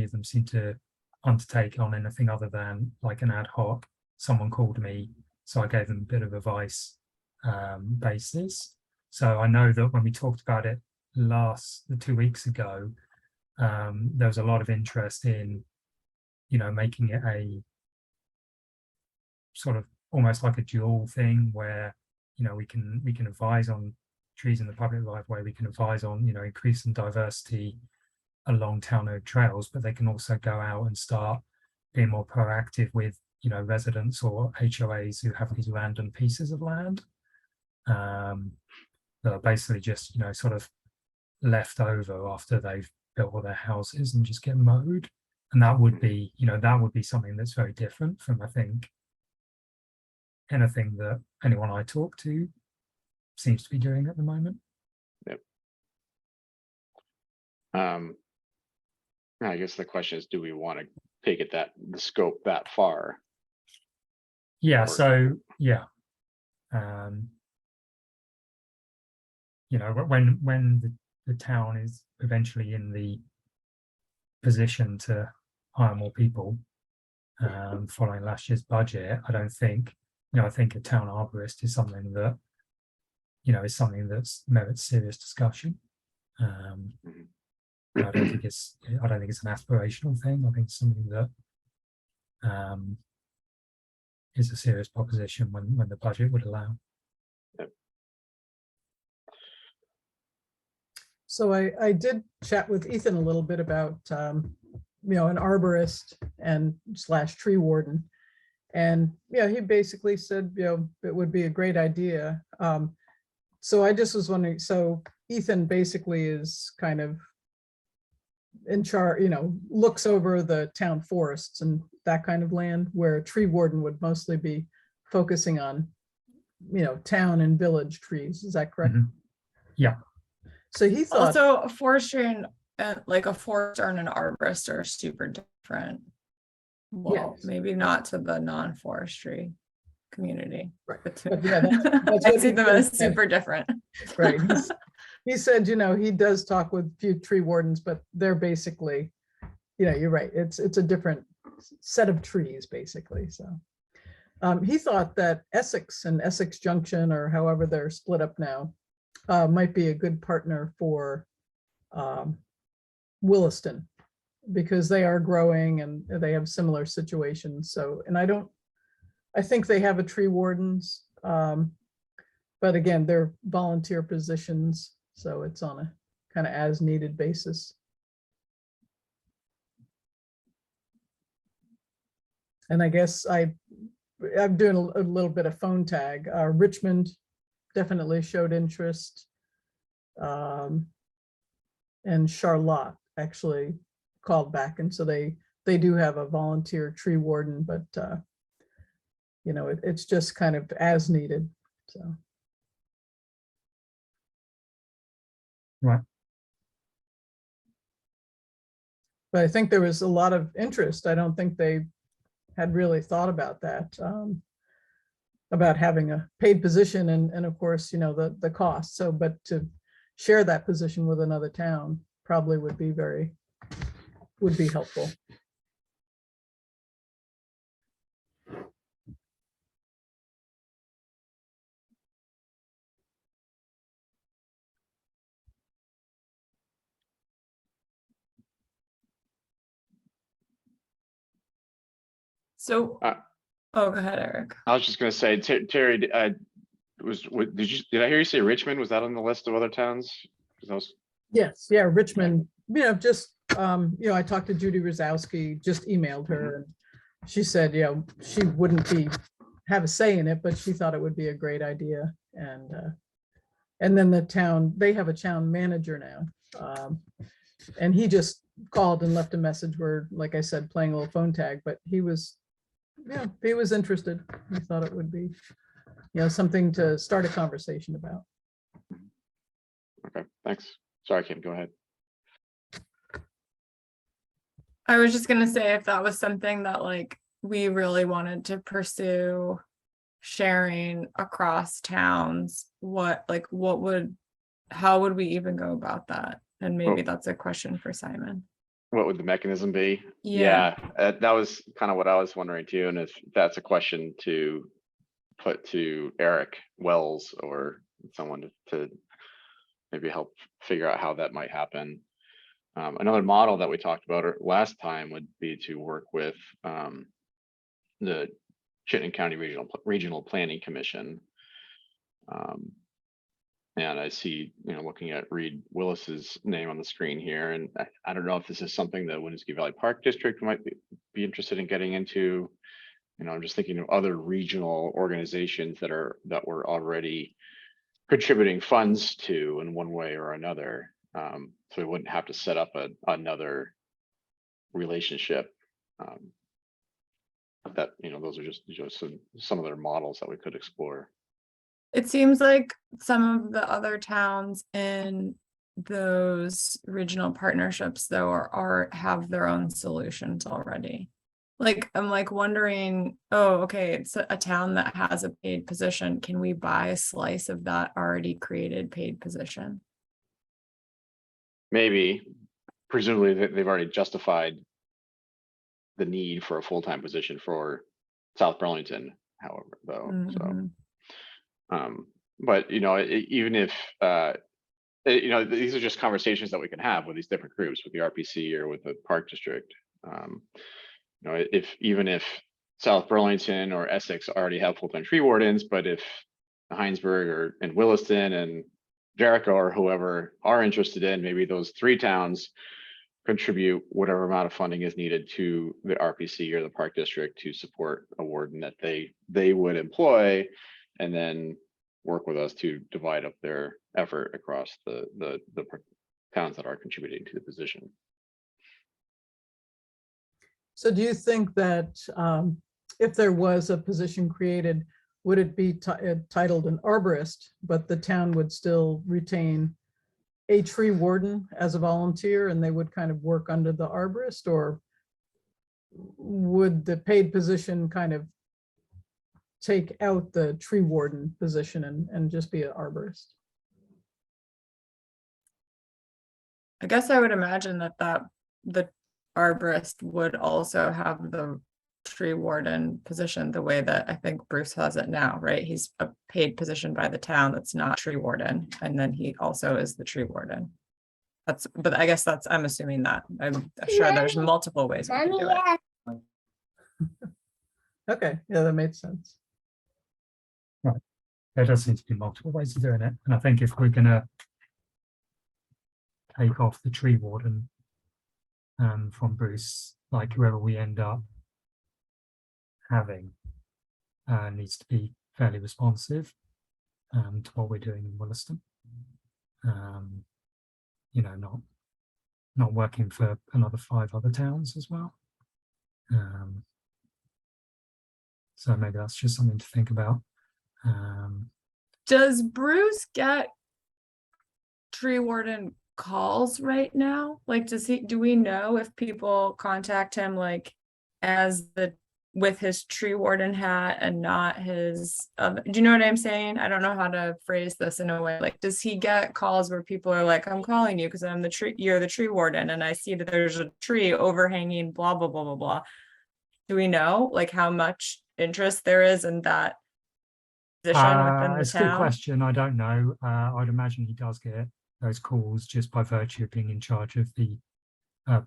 of them seem to undertake on anything other than like an ad hoc, someone called me, so I gave them a bit of advice basis. So I know that when we talked about it 2 weeks ago, there was a lot of interest in, you know, making it a sort of almost like a dual thing where, you know, we can advise on trees in the public right of way, we can advise on, you know, increasing diversity along town road trails, but they can also go out and start being more proactive with, you know, residents or HOAs who have these random pieces of land that are basically just, you know, sort of left over after they've built all their houses and just get mowed. And that would be, you know, that would be something that's very different from, I think, anything that anyone I talk to seems to be doing at the moment. Yep. I guess the question is, do we want to take it the scope that far? Yeah. Or- So yeah. You know, when the town is eventually in the position to hire more people, following last year's budget, I don't think, you know, I think a town arborist is something that, you know, is something that's merits serious discussion. I don't think it's an aspirational thing. I think it's something that is a serious proposition when the budget would allow. So I did chat with Ethan a little bit about, you know, an arborist and / tree warden. And yeah, he basically said, you know, it would be a great idea. So I just was wondering, so Ethan basically is kind of in charge, you know, looks over the town forests and that kind of land, where a tree warden would mostly be focusing on, you know, town and village trees. Is that correct? Mhm. Yeah. So he thought, Also, a forestry and like a forester and an arborist are super different. Well, Yes. maybe not to the non-forestry community. Right. But to- But yeah, that's I what see he them as said. super different. right, he said, you know, he does talk with a few tree wardens, but they're basically, you know, you're right. It's a different set of trees, basically. So He thought that Essex and Essex Junction, or however they're split up now, might be a good partner for Williston, because they are growing and they have similar situations. So, and I think they have a tree wardens, but again, they're volunteer positions, so it's on a kind of as needed basis. And I guess I'm doing a little bit of phone tag. Richmond definitely showed interest. And Charlotte actually called back, and so they do have a volunteer tree warden, but you know, it's just kind of as needed. So Right. but I think there was a lot of interest. I don't think they had really thought about that, about having a paid position, and of course, you know, the cost. So, but to share that position with another town probably would be helpful. So, Uh, oh, go ahead, Eric. I was just gonna say, Terry, did I hear you say Richmond? Was that on the list of other towns? 'Cause I was, Yes, yeah, Richmond, you know, just, you know, I talked to Judy Rosowski, just emailed her, and she said, you know, she wouldn't have a say in it, but she thought it would be a great idea. And then the town, they have a town manager now. And he just called and left a message where, like I said, playing a little phone tag, but he was interested. He thought it would be, you know, something to start a conversation about. okay, thanks. Sorry, Kim, go ahead. I was just gonna say, if that was something that like we really wanted to pursue sharing across towns, how would we even go about that? And maybe that's a question for Simon. What would the mechanism be? Yeah. That was kind of what I was wondering too, and if that's a question to put to Eric Wells or someone to maybe help figure out how that might happen. Another model that we talked about last time would be to work with the Chittenden County Regional Planning Commission. And I see, you know, looking at Reed Willis's name on the screen here, and I don't know if this is something that Winooski Valley Park District might be interested in getting into. You know, I'm just thinking of other regional organizations that were already contributing funds to in one way or another. So we wouldn't have to set up another relationship. That, you know, those are just some of their models that we could explore. It seems like some of the other towns in those regional partnerships though have their own solutions already. Like, I'm like wondering, oh, okay, it's a town that has a paid position. Can we buy a slice of that already created paid position? Maybe, presumably they've already justified the need for a full-time position for South Burlington, however, though. Mhm. So, but you know, even if you know, these are just conversations that we can have with these different groups, with the RPC or with the Park District. You know, even if South Burlington or Essex already have full-time tree wardens, but if Heinsberg and Williston and Jericho or whoever are interested in, maybe those three towns contribute whatever amount of funding is needed to the RPC or the Park District to support a warden that they would employ, and then work with us to divide up their effort across the towns that are contributing to the position. So do you think that if there was a position created, would it be titled an arborist, but the town would still retain a tree warden as a volunteer and they would kind of work under the arborist? Or would the paid position kind of take out the tree warden position and just be an arborist? I guess I would imagine that the arborist would also have the tree warden position the way that I think Bruce has it now, right? He's a paid position by the town that's not tree warden, and then he also is the tree warden. But I guess I'm assuming that. I'm sure there's multiple ways we can do it. Okay, yeah, that made sense. There does seem to be multiple ways of doing it. And I think if we're gonna take off the tree warden from Bruce, like whoever we end up having needs to be fairly responsive to what we're doing in Williston. You know, not working for another 5 other towns as well. So maybe that's just something to think about. Does Bruce get tree warden calls right now? Like, do we know if people contact him like with his tree warden hat and not his do you know what I'm saying? I don't know how to phrase this in a way. Like, does he get calls where people are like, I'm calling you because you're the tree warden and I see that there's a tree overhanging blah blah blah blah blah. Do we know like how much interest there is in that position within the it's a good town? question. I don't know. I'd imagine he does get those calls just by virtue of being in charge of the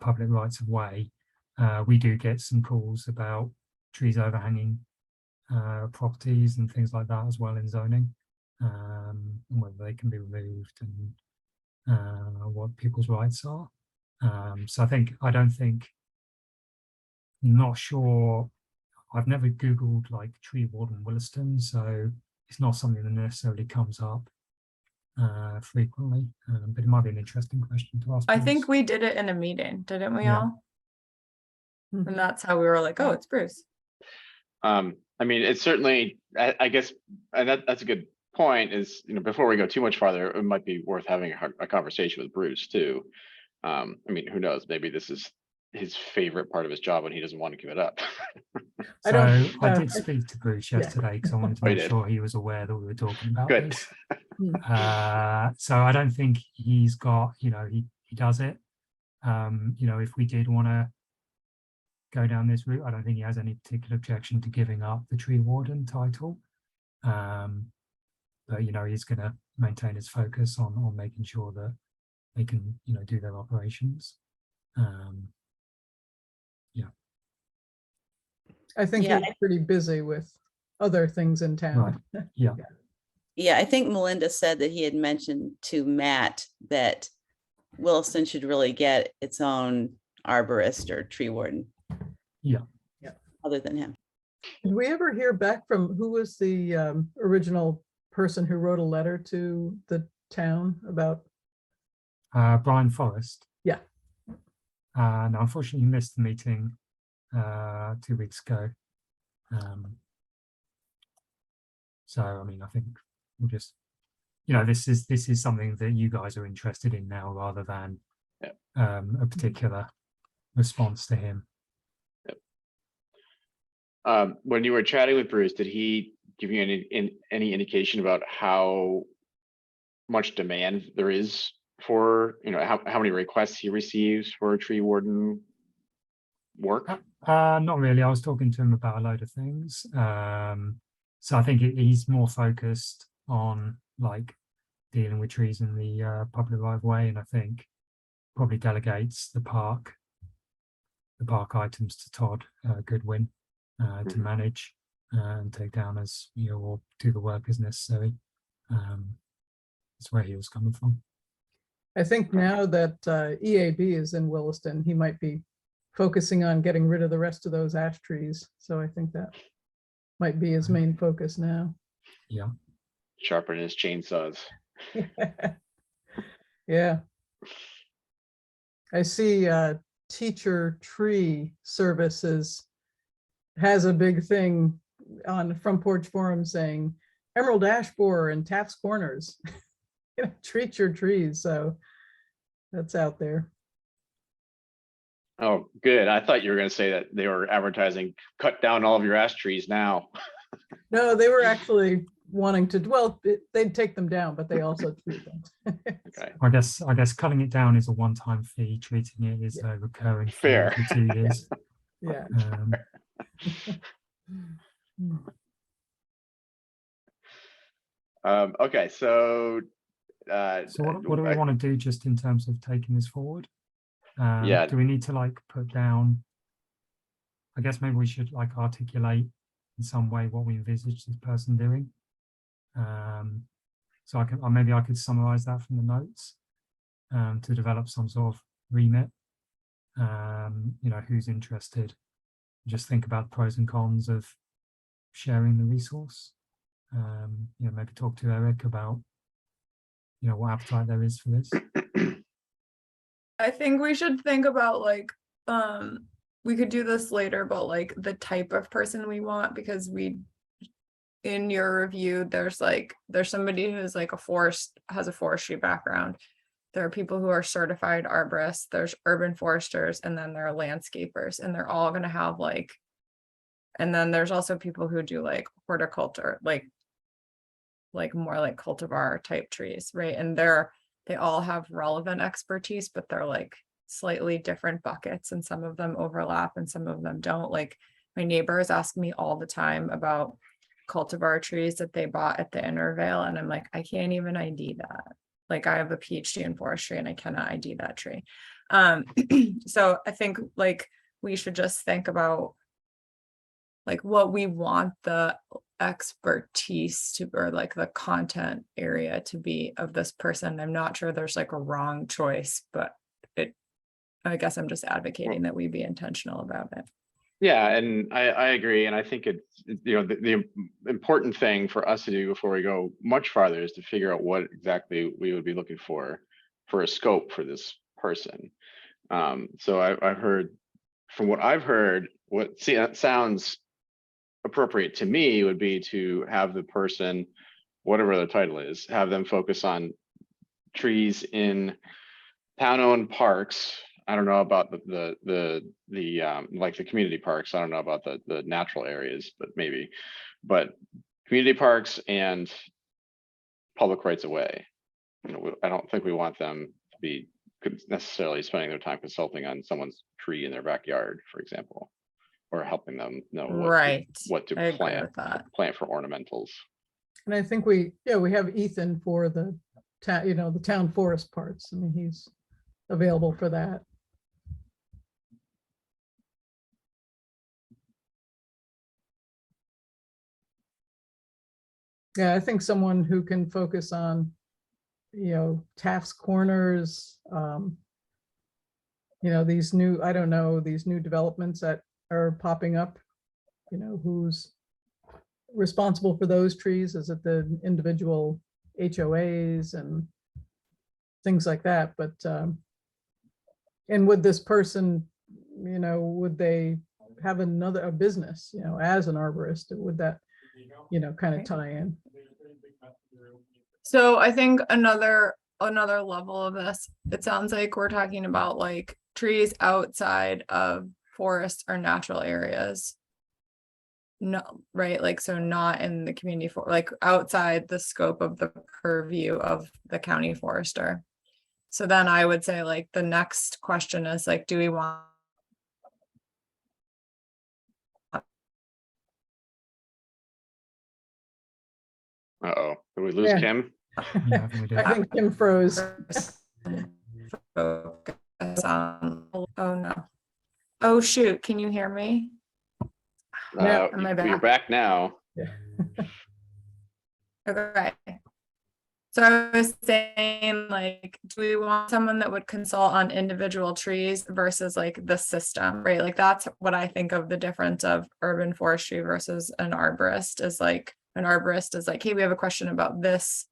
public rights of way. We do get some calls about trees overhanging properties and things like that as well in zoning, and whether they can be removed and what people's rights are. So not sure. I've never Googled like tree warden Williston, so it's not something that necessarily comes up frequently, but it might be an interesting question to ask. I think we did it in a meeting, didn't we Yeah. all? Mhm. And that's how we were like, oh, it's Bruce. I mean, it's certainly, I guess, and that's a good point is, before we go too much farther, it might be worth having a conversation with Bruce too. I mean, who knows, maybe this is his favorite part of his job and he doesn't want to give it up. I So don't- I did speak to Bruce yesterday because I wanted to Oh, you make did? sure he was aware that we were talking about Good. this. So I don't think he's got, he does it. If we did want to go down this route, I don't think he has any particular objection to giving up the tree warden title. But he's going to maintain his focus on making sure that they can, do their operations. I think Yeah. he's pretty busy with other things in town. Yeah. Yeah, I think Melinda said that he had mentioned to Matt that Williston should really get its own arborist or tree warden. Yeah. Yeah. Other than him. Did we ever hear back from who was the original person who wrote a letter to the town about? Brian Forrest. Yeah. And unfortunately, he missed the meeting 2 weeks ago. So I mean, I think we'll just, this is something that you guys are interested in now, rather than a particular response to him. When you were chatting with Bruce, did he give you any indication about how much demand there is for, how many requests he receives for tree warden work? Not really. I was talking to him about a load of things. So I think he's more focused on like dealing with trees in the public right of way, and I think probably delegates the park items to Todd Goodwin to manage and take down as or do the work as necessary. That's where he was coming from. I think now that EAB is in Williston, he might be focusing on getting rid of the rest of those ash trees. So I think that might be his main focus now. Yeah. Sharpen his chainsaws. Yeah. I see Teacher Tree Services has a big thing on Front Porch Forum saying Emerald Ash Borer and Taft's Corners. Treat your trees. So that's out there. Oh, good. I thought you were going to say that they were advertising, cut down all of your ash trees now. No, they were actually wanting to, well, they'd take them down, but they also treat them. Okay. I guess cutting it down is a one-time fee. Treating it is a recurring fee Fair. for 2 years. Yeah. Okay, so. So what do we want to do just in terms of taking this forward? Yeah. Do we need to like put down, I guess maybe we should like articulate in some way what we envisage this person doing. So I can, or maybe I could summarize that from the notes to develop some sort of remit. You know, who's interested. Just think about the pros and cons of sharing the resource. You know, maybe talk to Eric about, you know, what appetite there is for this. I think we should think about like, we could do this later, but like the type of person we want, because in your review, there's somebody who's like has a forestry background. There are people who are certified arborists, there's urban foresters, and then there are landscapers, and they're all gonna have like, and then there's also people who do like horticulture, like more like cultivar type trees, right? And they all have relevant expertise, but they're like slightly different buckets, and some of them overlap and some of them don't. Like my neighbors ask me all the time about cultivar trees that they bought at the Intervale, and I'm like, I can't even ID that. Like I have a PhD in forestry and I cannot ID that tree. So I think like we should just think about like what we want the expertise to, or like the content area to be of this person. I'm not sure there's like a wrong choice, but I guess I'm just advocating that we be intentional about it. Yeah, and I agree, and I think it's, you know, the important thing for us to do before we go much farther is to figure out what exactly we would be looking for a scope for this person. So I've heard, from what I've heard, what sounds appropriate to me would be to have the person, whatever the title is, have them focus on trees in town-owned parks. I don't know about the like the community parks. I don't know about the natural areas, but maybe, but community parks and public rights of way. You know, I don't think we want them to be necessarily spending their time consulting on someone's tree in their backyard, for example, or helping them know what to I agree plant with that. for ornamentals. And I think we have Ethan for the town, the town forest parts. I mean, he's available for that. Yeah, I think someone who can focus on, Taft's Corners, these new, I don't know, these new developments that are popping up, who's responsible for those trees? Is it the individual HOAs and things like that? But, and would this person, would they have a business, as an arborist? Would that, kind of tie in? So I think another level of this, it sounds like we're talking about like trees outside of forests or natural areas. No, right? Like, so not in the community like outside the scope of the purview of the county forester. So then I would say like the next question is like, do we want Did we lose Kim? Yeah, I think we did. I think Kim froze. focus on, oh no. Oh shoot, can you hear me? Yeah. Am I You're back? back now. Okay. So I was saying, like, do we want someone that would consult on individual trees versus like the system, right? Like that's what I think of the difference of urban forestry versus an arborist is like, an arborist is like, hey, we have a question about this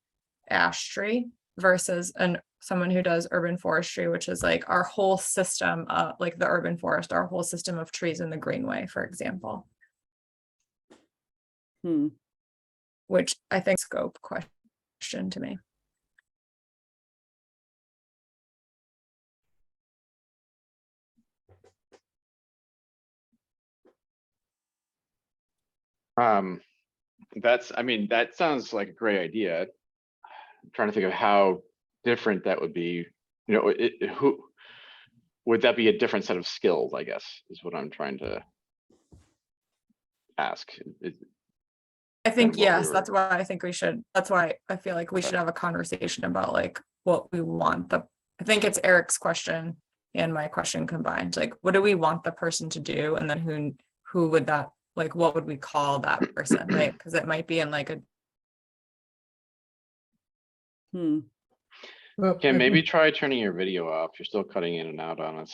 ash tree versus someone who does urban forestry, which is like our whole system, like the urban forest, our whole system of trees in the greenway, for example. Which I think scope question to me. That sounds like a great idea. I'm trying to think of how different that would be. Who would that be? A different set of skills, I guess, is what I'm trying to. ask? I think, what we yes, were- that's why I think we should, that's why I feel like we Okay. should have a conversation about like what we want I think it's Eric's question and my question combined, like, what do we want the person to do? And then who would that, like, what would we call that person, right? Because it might be in like a, Well, Kim, I maybe think- try turning your video off. You're still cutting in and out on us.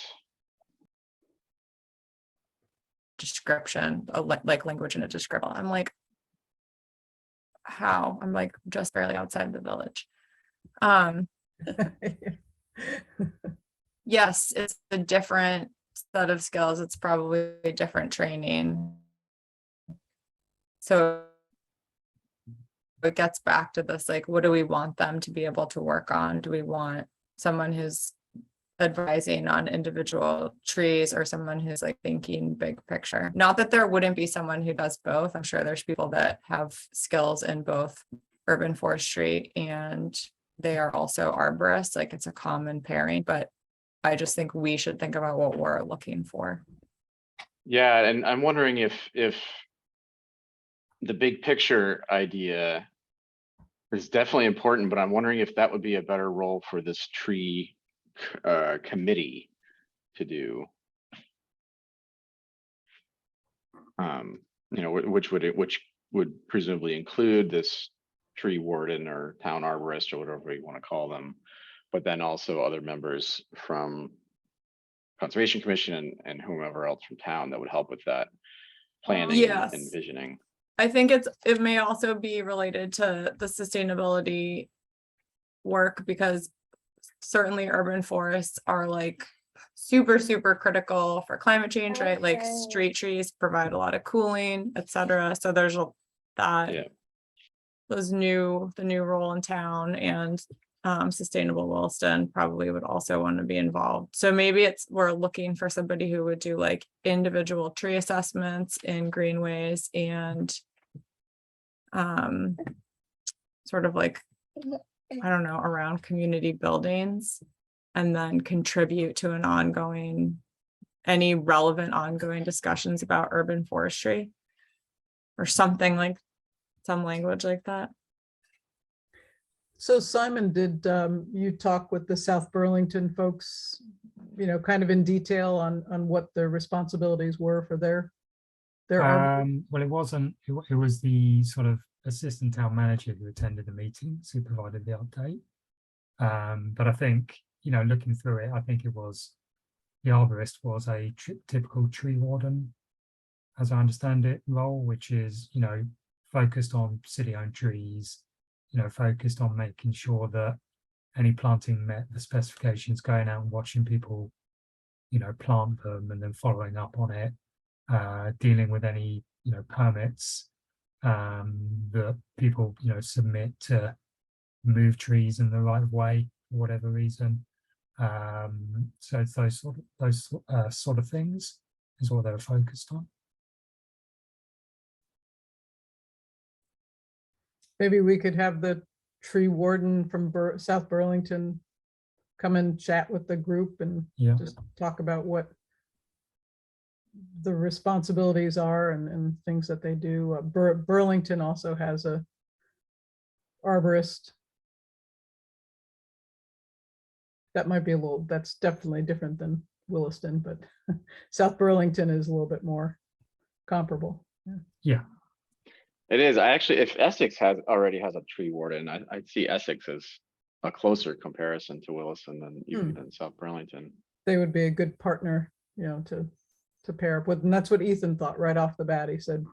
description, like language in a description. I'm like, how? I'm like just barely outside the village. Yes, it's a different set of skills. It's probably a different training. So it gets back to this, like, what do we want them to be able to work on? Do we want someone who's advising on individual trees or someone who's like thinking big picture? Not that there wouldn't be someone who does both. I'm sure there's people that have skills in both urban forestry and they are also arborists, like it's a common pairing, but I just think we should think about what we're looking for. Yeah, and I'm wondering if the big picture idea is definitely important, but I'm wondering if that would be a better role for this tree committee to do. You know, which would presumably include this tree warden or town arborist or whatever you want to call them, but then also other members from Conservation Commission and whomever else from town that would help with that planning Yes. and visioning. I think it may also be related to the sustainability work because certainly urban forests are like super critical for climate change, right? Like street trees provide a lot of cooling, etc. So there's that. Yeah. The new role in town and Sustainable Williston probably would also want to be involved. So maybe we're looking for somebody who would do like individual tree assessments in greenways and sort of like, I don't know, around community buildings, and then contribute to any relevant ongoing discussions about urban forestry or something, like some language like that. So Simon, did you talk with the South Burlington folks, you know, kind of in detail on what their responsibilities were for their Well, it wasn't, it was the sort of assistant town manager who attended the meetings who provided the update. But I think, you know, looking through it, I think it was the arborist was a typical tree warden, as I understand it, role, which is, you know, focused on city-owned trees, you know, focused on making sure that any planting met the specifications, going out and watching people, you know, plant them and then following up on it, dealing with any, you know, permits that people, you know, submit to move trees in the right way for whatever reason. So it's those sort of things is what they were focused on. Maybe we could have the tree warden from South Burlington come and chat with the group and Yeah. just talk about what the responsibilities are and things that they do. Burlington also has a arborist. That might be that's definitely different than Williston, but South Burlington is a little bit more comparable. Yeah. It is. I actually, if Essex already has a tree warden, I'd see Essex as a closer comparison to Williston than even than South Burlington. They would be a good partner, you know, to pair up with. And that's what Ethan thought right off the bat. He said,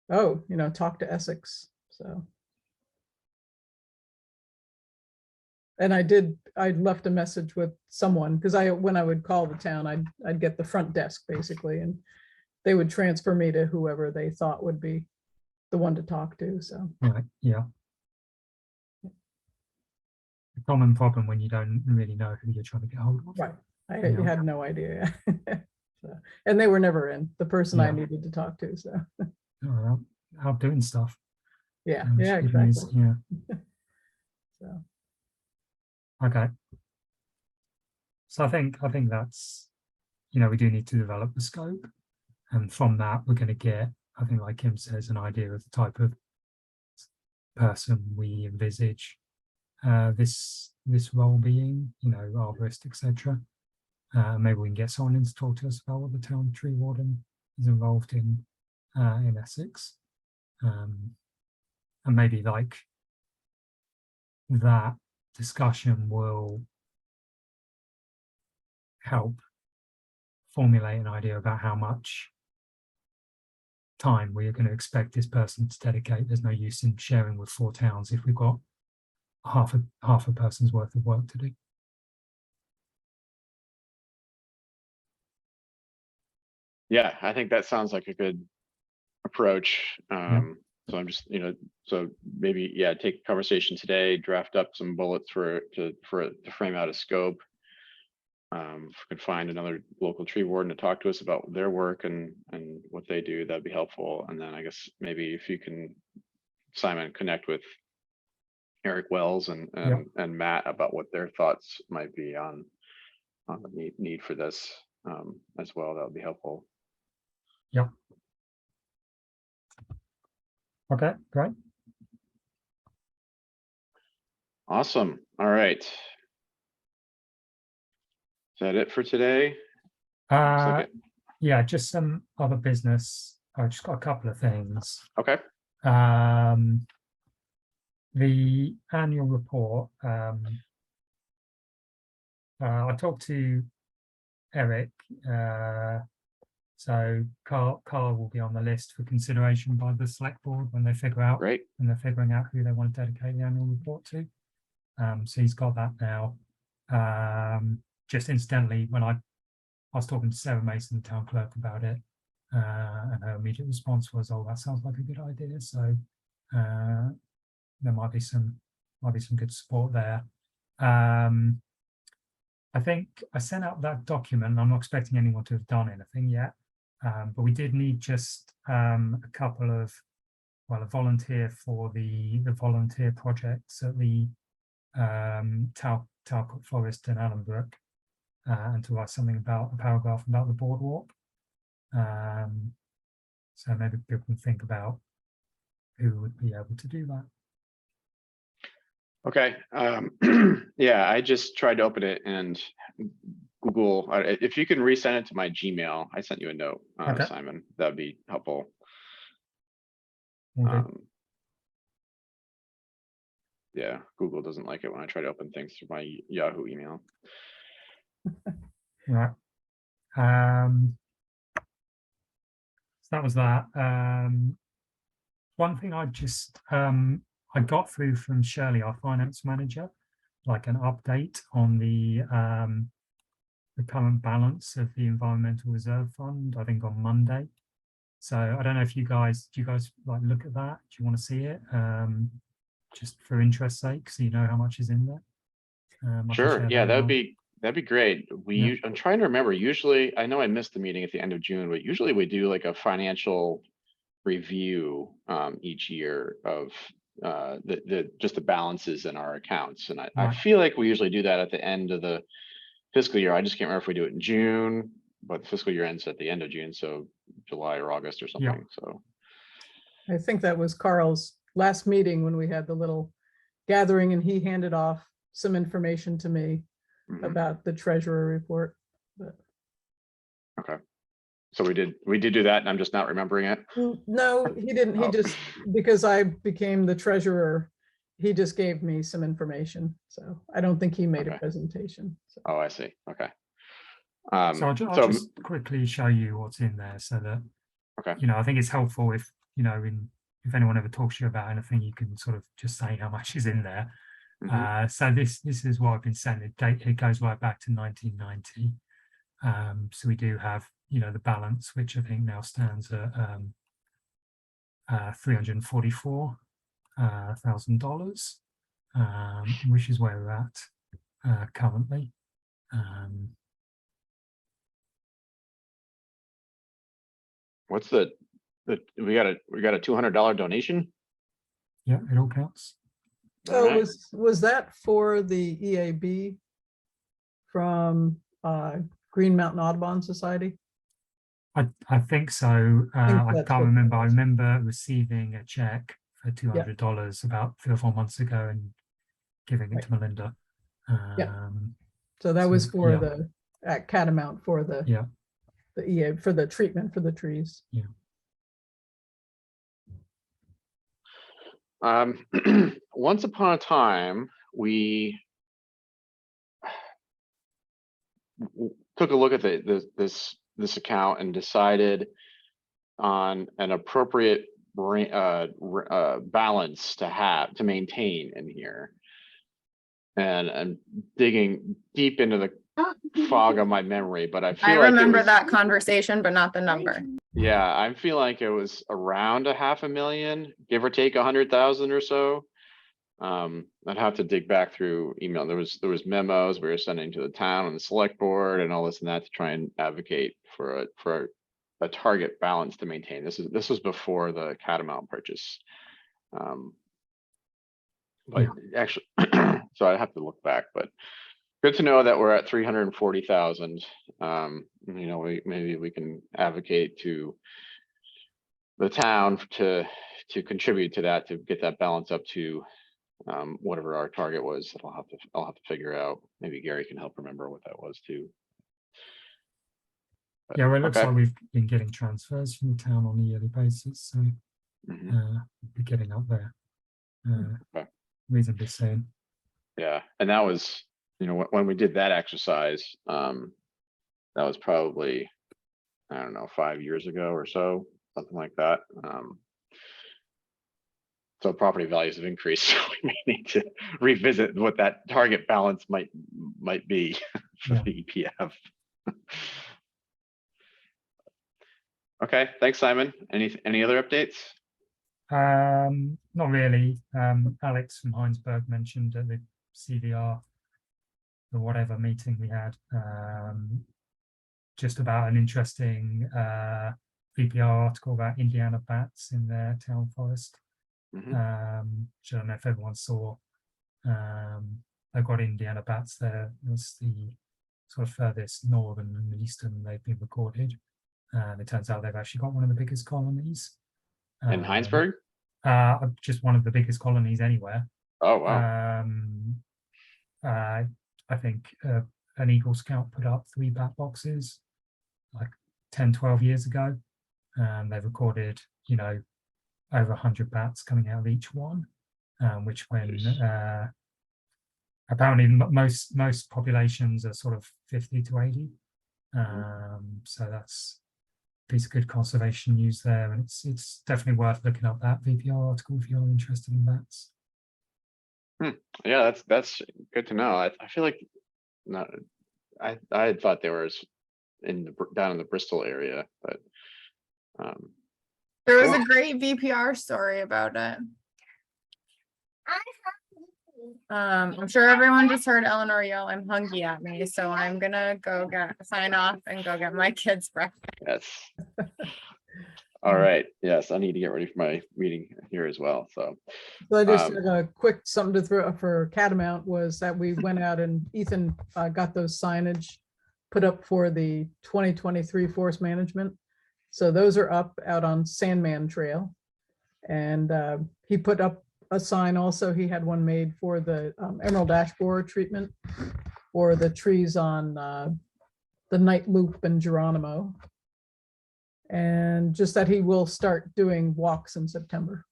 oh, you know, talk to Essex. So. And I left a message with someone because when I would call the town, I'd get the front desk basically, and they would transfer me to whoever they thought would be the one to talk to. So Right. Yeah. A common problem when you don't really know who you're trying to get hold of. right, I Yeah. had no idea. So, and they were never in, the person I Yeah. needed to talk to. So Out doing stuff. yeah, which yeah, it exactly. is, yeah. So Okay. So I think that's, you know, we do need to develop the scope, and from that we're going to get I think, like Kim says, an idea of the type of person we envisage this role being, arborist, etc. Maybe we can get someone in to talk to us about what the town tree warden is involved in Essex, and maybe like that discussion will help formulate an idea about how much time we are going to expect this person to dedicate. There's no use in sharing with 4 towns if we've got half a person's worth of work to do. Yeah, I think that sounds like a good approach. So I'm just, so maybe, yeah, take a conversation today, draft up some bullets to frame out a scope. If we could find another local tree warden to talk to us about their work and what they do, that'd be helpful. And then I guess maybe if you can, Simon, connect with Eric Wells and Matt about what their thoughts might be on the need for this as well, that would be helpful. Yep. Okay, great. Awesome. All right. Is that it for today? Yeah, just some other business. I just got a couple of things. Okay. The annual report. I talked to Eric. So Carl will be on the list for consideration by the select board when they figure out Great. when they're figuring out who they want to dedicate the annual report to. So he's got that now. Just incidentally, when I was talking to Sarah Mason, the town clerk, about it, and her immediate response was, "Oh, that sounds like a good idea." So there might be some good support there. I think I sent out that document. I'm not expecting anyone to have done anything yet, but we did need just a couple of, a volunteer for the volunteer projects at the Talcott Forest in Allenbrook, and to write something about a paragraph about the boardwalk. So maybe people can think about who would be able to do that. Okay. Yeah, I just tried to open it and Google. If you can resend it to my Gmail, I sent you a note, Okay. Simon. That'd be helpful. Will do. Yeah, Google doesn't like it when I try to open things through my Yahoo email. Right. So that was that. One thing I just I got through from Shirley, our finance manager, like an update on the current balance of the Environmental Reserve Fund, I think on Monday. So I don't know if do you guys like look at that? Do you want to see it? Just for interest's sake, so you know how much is in there. Sure. Yeah, that'd be great. Yeah. I'm trying to remember. Usually, I know I missed the meeting at the end of June, but usually we do like a financial review each year of just the balances in our accounts, and I Right. feel like we usually do that at the end of the fiscal year. I just can't remember if we do it in June, but the fiscal year ends at the end of June, so July or August or something. Yeah. So I think that was Carl's last meeting when we had the little gathering and he handed off some information to me mhm. about the treasurer report. But Okay. So we did do that, and I'm just not remembering it. no, he didn't. He Oh. just, because I became the treasurer, he just gave me some information. So I don't think he made a Okay. presentation. So. Oh, I see. Okay. So I'll just quickly show you what's in there, so that Okay. I think it's helpful if if anyone ever talks to you about anything, you can sort of just say how much is in there. Mhm. So this is what I've been sent. It goes right back to 1990. So we do have the balance, which I think now stands at $344,000, which is where we're at currently. What's we got a $200 donation? Yeah, it all counts. Oh, Alright. was that for the EAB from Green Mountain Audubon Society? I think so. I that's can't what it remember. I was. remember receiving a check for $200 about 3 or 4 months ago and giving it Right. to Melinda. Yeah. So that was So, for yeah. the at Catamount for the Yeah. the EA for the treatment for the trees. Once upon a time, we took a look at this account and decided on an appropriate balance to maintain in here. And I'm digging deep into the fog of my memory, but I feel I like remember it was, that conversation, but not the number. yeah, I feel like it was around $500,000, give or take 100,000 or so. I'd have to dig back through email. There was memos we were sending to the town and the select board and all this and that to try and advocate for a target balance to maintain. This was before the Catamount purchase. But actually, so I have to look back, but good to know that we're at 340,000. You know, maybe we can advocate to the town to contribute to that, to get that balance up to whatever our target was. I'll have to figure out. Maybe Gary can help remember what that was too. But, Yeah, well, it looks okay. like we've been getting transfers from the town on a yearly basis, so we're getting up there Okay. reasonably soon. Yeah, and that was, you know, when we did that exercise, that was probably, I don't know, 5 years ago or so, something like that. So property values have increased, so we may need to revisit what that target balance might be for the EPF. Okay, thanks, Simon. Any other updates? Not really. Alex from Heinsberg mentioned at the CVR, or whatever meeting we had, just about an interesting VPR article about Indiana bats in their town forest. Which I don't know if everyone saw. They've got Indiana bats there. That's the sort of furthest northern and eastern they've been recorded. It turns out they've actually got one of the biggest colonies. In Heinsberg? Just one of the biggest colonies anywhere. Oh, wow. I think an Eagle Scout put up 3 bat boxes like 10, 12 years ago. They've recorded, you know, over 100 bats coming out of each one, which when apparently most populations are sort of 50 to 80. So that's a piece of good conservation news there, and it's definitely worth looking up that VPR article if you're interested in bats. Yeah, that's good to know. I feel like not. I had thought they were down in the Bristol area, but There was a great VPR story about it. I'm sure everyone just heard Eleanor yell, "I'm hungry" at me, so I'm gonna go sign off and go get my kids breakfast. yes. All right. Yes, I need to get ready for my meeting here as well. So I just had a quick something to throw for Catamount was that we went out and Ethan got those signage put up for the 2023 forest management. So those are up out on Sandman Trail. And he put up a sign also. He had one made for the emerald ash borer treatment for the trees on the Night Loop and Geronimo. And just that he will start doing walks in September.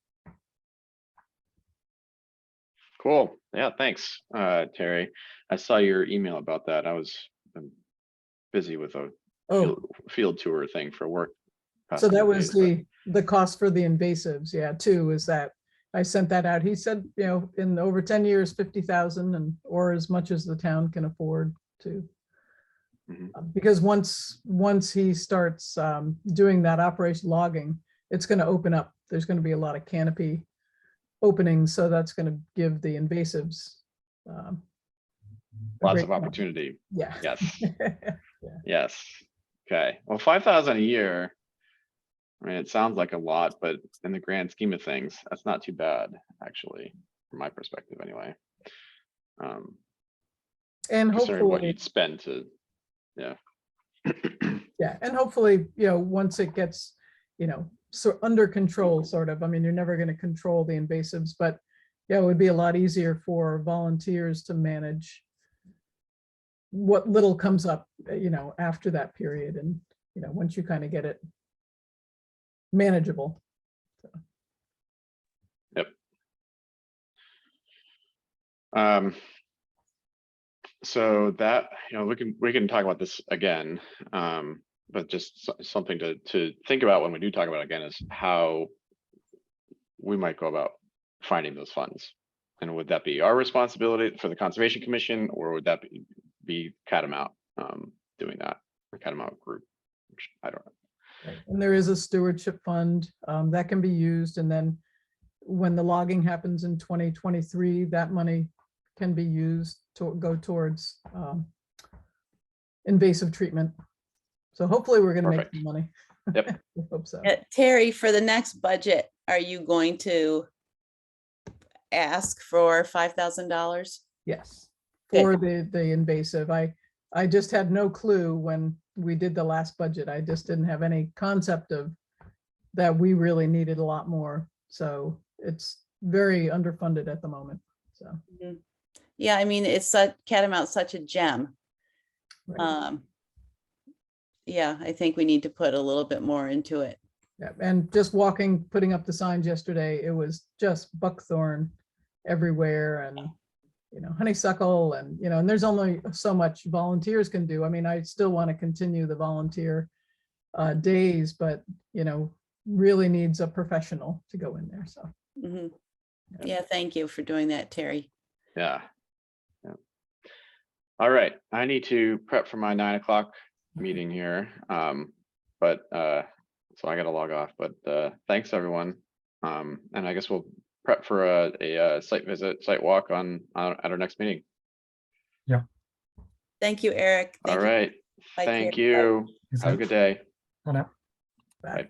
cool. Yeah, thanks, Terry. I saw your email about that. I'm busy with a field tour thing for work. So that was the cost for the invasives. Yeah, too, is that I sent that out. He said, you know, in over 10 years, 50,000 and or as much as the town can afford to. Because once he starts doing that operation logging, it's going to open up. There's going to be a lot of canopy openings, so that's going to give the invasives lots of opportunity. Yeah. Yes. Yeah. Yes. Okay. Well, 5,000 a year. I mean, it sounds like a lot, but in the grand scheme of things, that's not too bad, actually, from my perspective, anyway. And Considering what hopefully, you'd spend to, yeah. Yeah, and hopefully, once it gets, so under control, sort of, I mean, you're never going to control the invasives, but yeah, it would be a lot easier for volunteers to manage what little comes up, after that period. And, once you kind of get it manageable. Yep. So that, we can talk about this again, but just something to think about when we do talk about it again is how we might go about finding those funds. And would that be our responsibility for the Conservation Commission, or would that be Catamount doing that, or Catamount Group? Which I don't know. Right. And there is a stewardship fund that can be used. And then when the logging happens in 2023, that money can be used to go towards invasive treatment. So hopefully we're going to make Perfect. some money. Yep. I hope so. Terry, for the next budget, are you going to ask for $5,000? Yes, Good. for the invasive. I just had no clue when we did the last budget. I just didn't have any concept of that we really needed a lot more. So it's very underfunded at the moment. So Yeah, I mean, it's Catamount's such a gem. right. Yeah, I think we need to put a little bit more into it. Yeah, and just putting up the signs yesterday, it was just buckthorn everywhere, and honeysuckle, and and there's only so much volunteers can do. I mean, I still want to continue the volunteer days, but really needs a professional to go in there. So Mhm. Yeah, thank you for doing that, Terry. Yeah. All right, I need to prep for my 9 o'clock meeting here. So I gotta log off, but thanks everyone. And I guess we'll prep for a site walk at our next meeting. Thank you, Eric. All Thank you. right, Bye, thank Terry. Bye. you. Have a good day. I know. back. Bye.